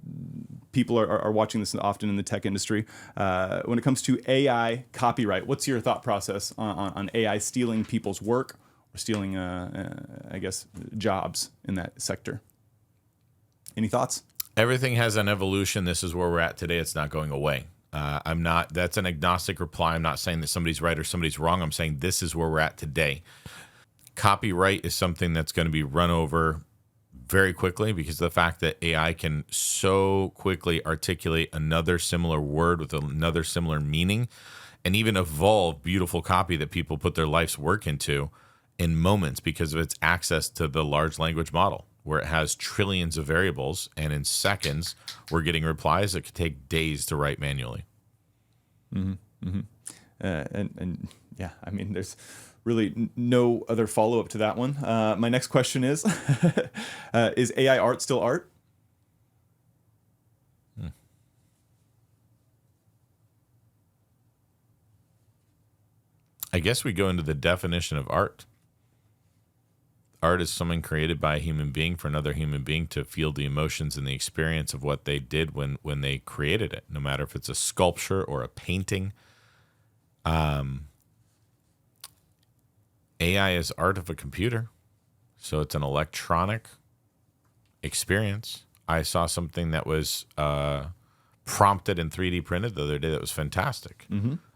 people are watching this often in the tech industry. When it comes to AI copyright, what's your thought process on AI stealing people's work or stealing, I guess, jobs in that sector? Any thoughts? Everything has an evolution. This is where we're at today. It's not going away. That's an agnostic reply. I'm not saying that somebody's right or somebody's wrong. I'm saying this is where we're at today. Copyright is something that's going to be run over very quickly because of the fact that AI can so quickly articulate another similar word with another similar meaning and even evolve beautiful copy that people put their life's work into in moments because of its access to the large language model, where it has trillions of variables, and in seconds we're getting replies that could take days to write manually. And yeah, I mean, there's really no other follow-up to that one. My next question is AI art still art? I guess we go into the definition of art. Art is something created by a human being for another human being to feel the emotions and the experience of what they did when they created it, no matter if it's a sculpture or a painting. AI is art of a computer, so it's an electronic experience. I saw something that was prompted and 3D printed the other day that was fantastic.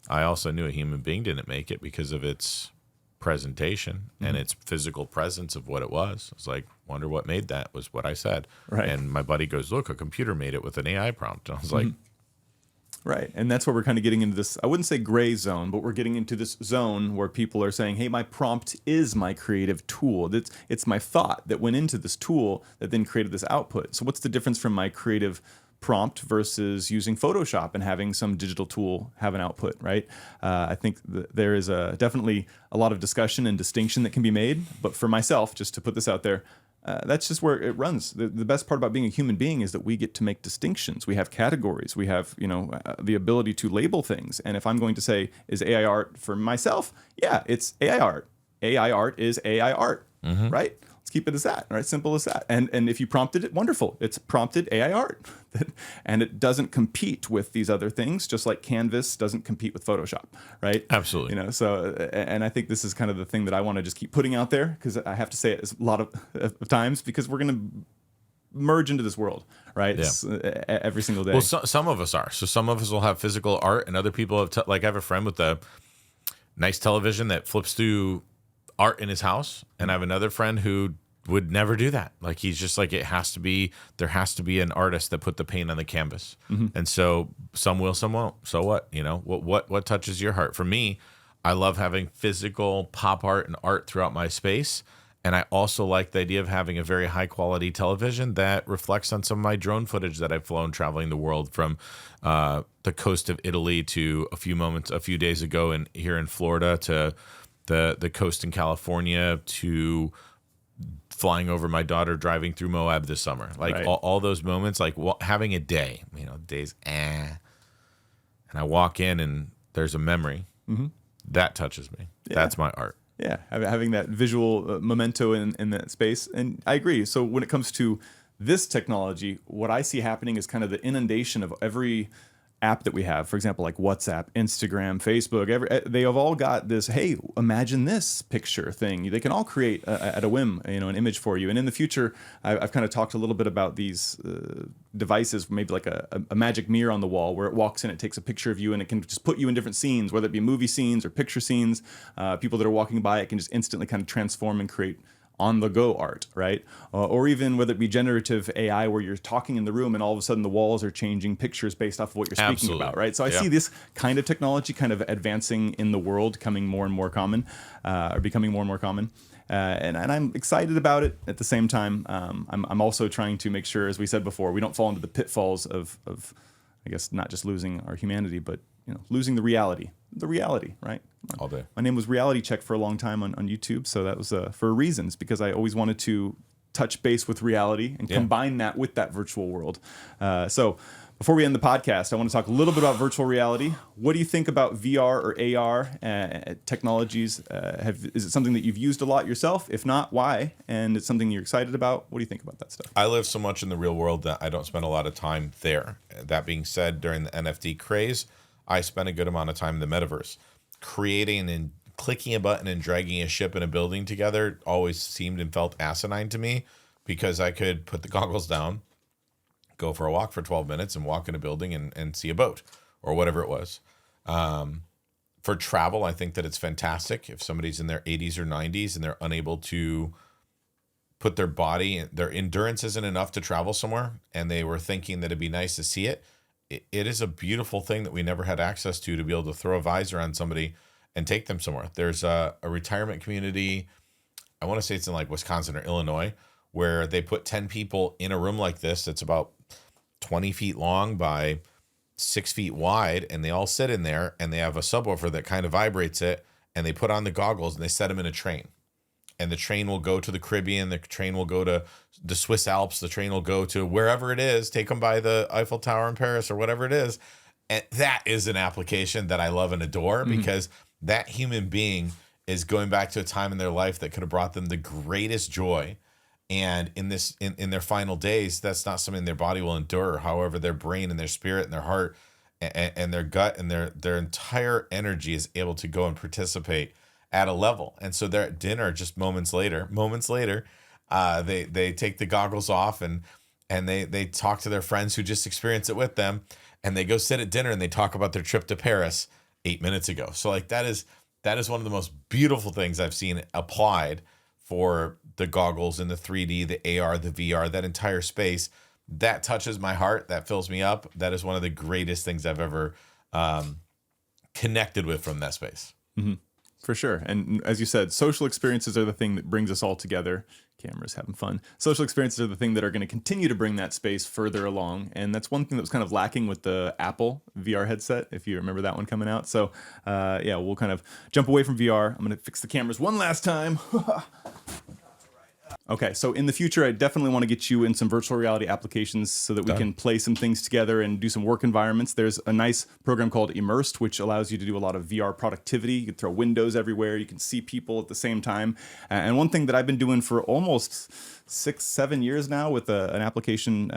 I also knew a human being didn't make it because of its presentation and its physical presence of what it was. I was like, wonder what made that, was what I said. Right. And my buddy goes, look, a computer made it with an AI prompt. And I was like, Right. And that's where we're kind of getting into this, I wouldn't say gray zone, but we're getting into this zone where people are saying, hey, my prompt is my creative tool. It's my thought that went into this tool that then created this output. So what's the difference from my creative prompt versus using Photoshop and having some digital tool have an output, right? I think there is definitely a lot of discussion and distinction that can be made. But for myself, just to put this out there, that's just where it runs. The best part about being a human being is that we get to make distinctions. We have categories. We have, the ability to label things. And if I'm going to say, is AI art for myself? Yeah, it's AI art. AI art is AI art, right? Let's keep it as that, right? Simple as that. And if you prompted it, wonderful. It's prompted AI art. And it doesn't compete with these other things, just like Canvas doesn't compete with Photoshop, right? absolutely. So, and I think this is kind of the thing that I want to just keep putting out there, because I have to say it a lot of times, because we're going to merge into this world, right? Yeah. Every single day. Well, some of us are. So some of us will have physical art, and other people have, like I have a friend with a nice television that flips through art in his house, and I have another friend who would never do that. Like, he's just like, there has to be an artist that put the paint on the canvas. And so some will, some won't. So what? What touches your heart? For me, I love having physical pop art and art throughout my space. And I also like the idea of having a very high quality television that reflects on some of my drone footage that I've flown traveling the world, from the coast of Italy to a few days ago here in Florida, to the coast in California, to flying over my daughter driving through Moab this summer. Like, right. all those moments, like having a day, days, and I walk in and there's a memory that touches me. Yeah. That's my art. Yeah, having that visual memento in that space. And I agree. So when it comes to this technology, what I see happening is kind of the inundation of every app that we have. For example, like WhatsApp, Instagram, Facebook, they have all got this, hey, imagine this picture thing. They can all create at a whim, an image for you. And in the future, I've kind of talked a little bit about these devices, maybe like a magic mirror on the wall, where it walks in, it takes a picture of you, and it can just put you in different scenes, whether it be movie scenes or picture scenes. People that are walking by, it can just instantly kind of transform and create on-the-go art, right? Or even whether it be generative AI, where you're talking in the room and all of a sudden the walls are changing pictures based off of what you're speaking Absolutely. about, right? So I see this kind of technology kind of advancing in the world, becoming more and more common. And I'm excited about it. At the same time, I'm also trying to make sure, as we said before, we don't fall into the pitfalls of I guess, not just losing our humanity, but losing the reality, right? All day. My name was Reality Check for a long time on YouTube, so that was for reasons, because I always wanted to touch base with reality and combine that with that virtual world. So before we end the podcast, I want to talk a little bit about virtual reality. What do you think about VR or AR technologies? Is it something that you've used a lot yourself? If not, why? And it's something you're excited about? What do you think about that stuff? I live so much in the real world that I don't spend a lot of time there. That being said, during the NFT craze, I spent a good amount of time in the metaverse. Creating and clicking a button and dragging a ship in a building together always seemed and felt asinine to me, because I could put the goggles down, go for a walk for 12 minutes and walk in a building and see a boat or whatever it was. For travel, I think that it's fantastic. If somebody's in their 80s or 90s and they're unable to put their body, their endurance isn't enough to travel somewhere, and they were thinking that it'd be nice to see it, it is a beautiful thing that we never had access to be able to throw a visor on somebody and take them somewhere. There's a retirement community, I want to say it's in like Wisconsin or Illinois, where they put 10 people in a room like this that's about 20 feet long by 6 feet wide, and they all sit in there, and they have a subwoofer that kind of vibrates it, and they put on the goggles and they set them in a train. And the train will go to the Caribbean, the train will go to the Swiss Alps, the train will go to wherever it is, take them by the Eiffel Tower in Paris or whatever it is. And that is an application that I love and adore, because that human being is going back to a time in their life that could have brought them the greatest joy. And in their final days, that's not something their body will endure. However, their brain and their spirit and their heart and their gut and their entire energy is able to go and participate at a level. And so they're at dinner just moments later, they take the goggles off and they talk to their friends who just experienced it with them, and they go sit at dinner and they talk about their trip to Paris 8 minutes ago. So like that is one of the most beautiful things I've seen applied for the goggles and the 3D, the AR, the VR, that entire space. That touches my heart. That fills me up. That is one of the greatest things I've ever connected with from that space. Mm-hmm. For sure. And as you said, social experiences are the thing that brings us all together. Cameras having fun. Social experiences are the thing that are going to continue to bring that space further along. And that's one thing that was kind of lacking with the Apple VR headset, if you remember that one coming out. So yeah, we'll kind of jump away from VR. I'm going to fix the cameras one last time. Okay, so in the future, I definitely want to get you in some virtual reality applications so that we can play some things together and do some work environments. There's a nice program called Immersed, which allows you to do a lot of VR productivity. You can throw windows everywhere. You can see people at the same time. And one thing that I've been doing for almost 6-7 years now with an application,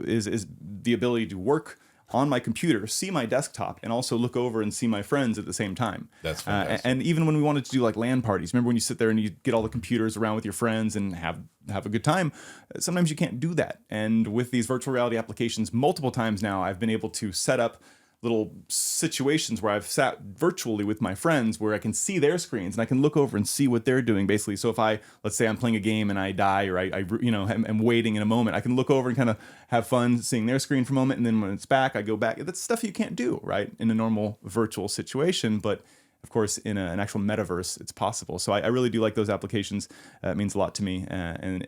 is the ability to work on my computer, see my desktop, and also look over and see my friends at the same time. That's fantastic. And even when we wanted to do like LAN parties, remember when you sit there and you get all the computers around with your friends and have a good time? Sometimes you can't do that. And with these virtual reality applications, multiple times now, I've been able to set up little situations where I've sat virtually with my friends where I can see their screens and I can look over and see what they're doing basically. So if let's say I'm playing a game and I die, or I am waiting in a moment, I can look over and kind of have fun seeing their screen for a moment. And then when it's back, I go back. That's stuff you can't do, right, in a normal virtual situation. But of course, in an actual metaverse, it's possible. So I really do like those applications. It means a lot to me. And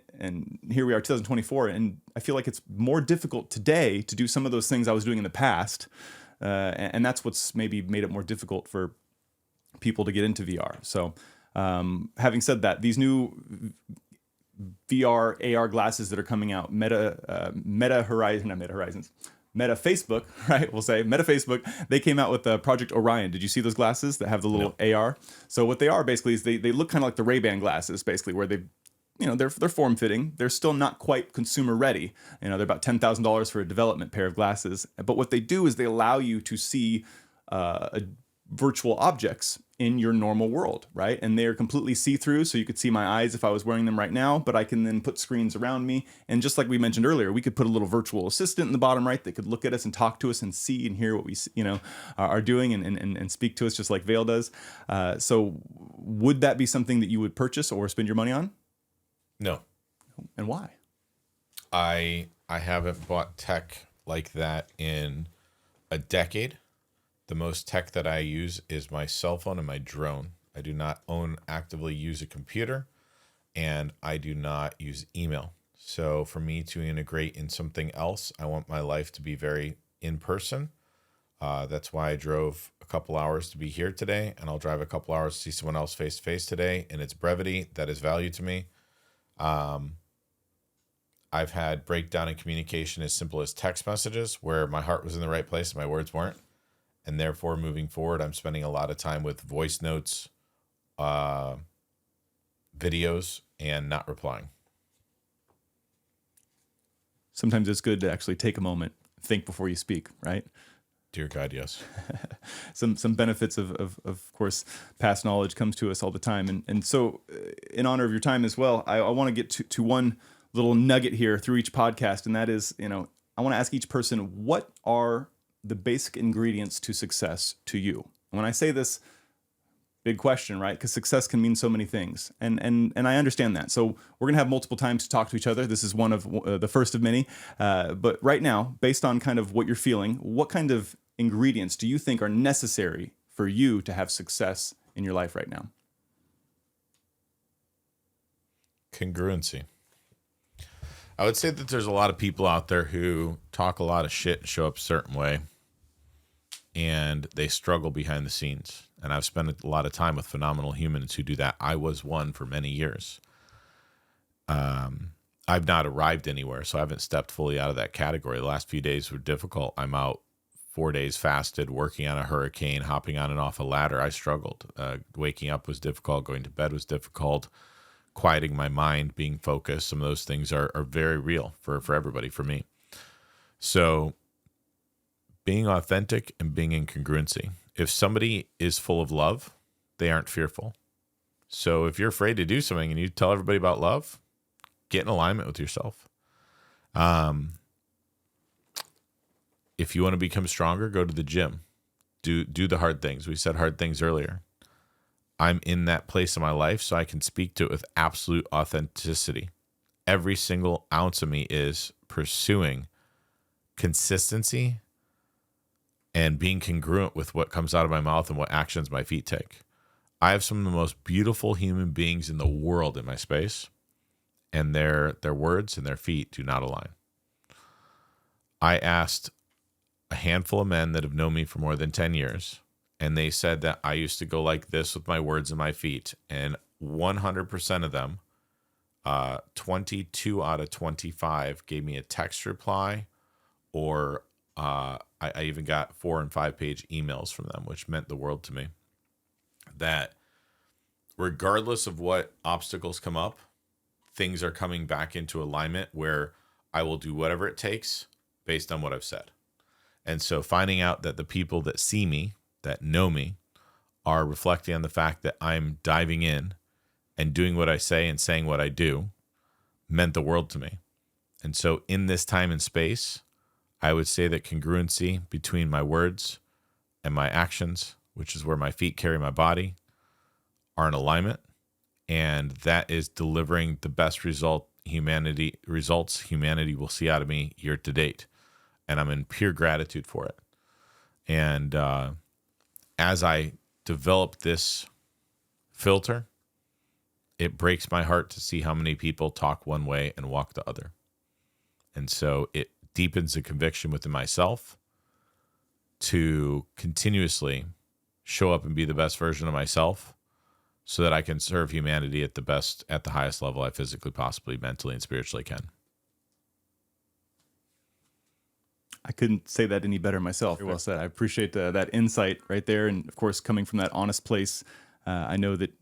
here we are, 2024, and I feel like it's more difficult today to do some of those things I was doing in the past. And that's what's maybe made it more difficult for people to get into VR. So having said that, these new VR, AR glasses that are coming out, Meta Facebook, right? We'll say Meta Facebook, they came out with Project Orion. Did you see those glasses that have the little AR? So what they are basically is they look kind of like the Ray-Ban glasses, basically, where they're form-fitting. They're still not quite consumer ready. They're about $10,000 for a development pair of glasses. But what they do is they allow you to see virtual objects in your normal world, right? And they're completely see-through, so you could see my eyes if I was wearing them right now, but I can then put screens around me. And just like we mentioned earlier, we could put a little virtual assistant in the bottom right that could look at us and talk to us and see and hear what we are doing and speak to us just like Vail does. So would that be something that you would purchase or spend your money on? No. And why? I haven't bought tech like that in a decade. The most tech that I use is my cell phone and my drone. I do not actively use a computer, and I do not use email. So for me to integrate in something else, I want my life to be very in person. That's why I drove a couple hours to be here today, and I'll drive a couple hours to see someone else face to face today. And it's brevity that is value to me. I've had breakdown in communication as simple as text messages where my heart was in the right place and my words weren't. And therefore, moving forward, I'm spending a lot of time with voice notes, videos, and not replying. Sometimes it's good to actually take a moment, think before you speak, right? Dear God, yes. Some benefits of course, past knowledge comes to us all the time. And so in honor of your time as well, I want to get to one little nugget here through each podcast. And that is, I want to ask each person, what are the basic ingredients to success to you? And when I say this, big question, right? Because success can mean so many things. And I understand that. So we're going to have multiple times to talk to each other. This is one of the first of many. But right now, based on kind of what you're feeling, what kind of ingredients do you think are necessary for you to have success in your life right now? Congruency. I would say that there's a lot of people out there who talk a lot of shit and show up a certain way, and they struggle behind the scenes. And I've spent a lot of time with phenomenal humans who do that. I was one for many years. I've not arrived anywhere, so I haven't stepped fully out of that category. The last few days were difficult. I'm out 4 days fasted, working on a hurricane, hopping on and off a ladder. I struggled. Waking up was difficult. Going to bed was difficult. Quieting my mind, being focused. Some of those things are very real for everybody, for me. So being authentic and being in congruency. If somebody is full of love, they aren't fearful. So if you're afraid to do something and you tell everybody about love, get in alignment with yourself. If you want to become stronger, go to the gym. Do the hard things. We said hard things earlier. I'm in that place in my life, so I can speak to it with absolute authenticity. Every single ounce of me is pursuing consistency and being congruent with what comes out of my mouth and what actions my feet take. I have some of the most beautiful human beings in the world in my space, and their words and their feet do not align. I asked a handful of men that have known me for more than 10 years, and they said that I used to go like this with my words and my feet, and 100% of them, 22 out of 25 gave me a text reply, or I even got 4 and 5 page emails from them, which meant the world to me. That regardless of what obstacles come up, things are coming back into alignment where I will do whatever it takes based on what I've said. And so finding out that the people that see me, that know me, are reflecting on the fact that I'm diving in and doing what I say and saying what I do meant the world to me. And so in this time and space, I would say that congruency between my words and my actions, which is where my feet carry my body, are in alignment. And that is delivering the best results humanity will see out of me year to date. And I'm in pure gratitude for it. And as I develop this filter, it breaks my heart to see how many people talk one way and walk the other. And so it deepens the conviction within myself to continuously show up and be the best version of myself so that I can serve humanity at the highest level I physically, possibly, mentally, and spiritually can. I couldn't say that any better myself. Very well said. I appreciate that insight right there. And of course, coming from that honest place, I know that,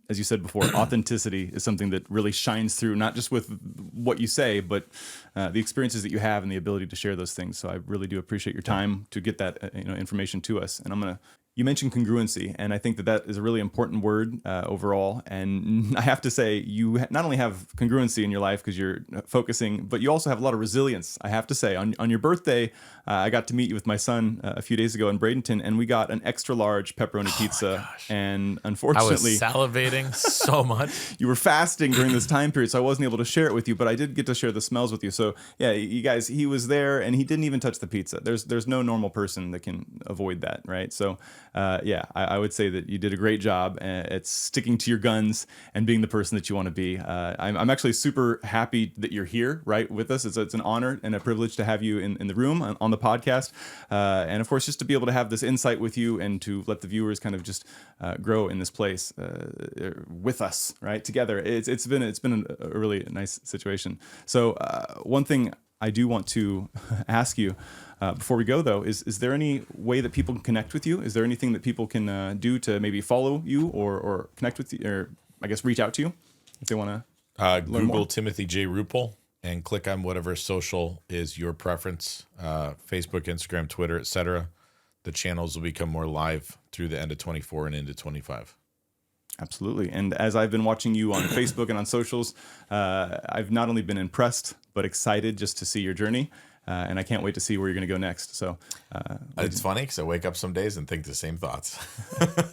as you said before, authenticity is something that really shines through, not just with what you say, but the experiences that you have and the ability to share those things. So I really do appreciate your time to get that information to us. And you mentioned congruency, and I think that is a really important word overall. And I have to say, you not only have congruency in your life because you're focusing, but you also have a lot of resilience. I have to say, on your birthday, I got to meet you with my son a few days ago in Bradenton, and we got an extra large pepperoni pizza. And unfortunately, I was salivating so much. You were fasting during this time period, so I wasn't able to share it with you, but I did get to share the smells with you. So yeah, you guys, he was there, and he didn't even touch the pizza. There's no normal person that can avoid that, right? So I would say that you did a great job at sticking to your guns and being the person that you want to be. I'm actually super happy that you're here, right, with us. It's an honor and a privilege to have you in the room on the podcast. And of course, just to be able to have this insight with you and to let the viewers kind of just grow in this place with us, right, together. It's been a really nice situation. So one thing I do want to ask you before we go, though, is there any way that people can connect with you? Is there anything that people can do to maybe follow you or connect with you, or I guess reach out to you if they want to Google more? Timothy J. Ruppel and click on whatever social is your preference, Facebook, Instagram, Twitter, etc. The channels will become more live through the end of 24 and into 25. Absolutely. And as I've been watching you on Facebook and on socials, I've not only been impressed, but excited just to see your journey. and I can't wait to see where you're going to go next. So It's funny because I wake up some days and think the same thoughts.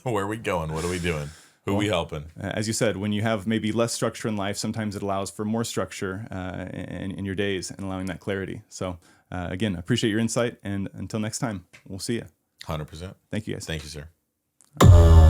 Where are we going? What are we doing? Who are we helping? As you said, when you have maybe less structure in life, sometimes it allows for more structure in your days and allowing that clarity. So again, I appreciate your insight, and until next time, we'll see you. 100%. Thank you, guys. Thank you, sir.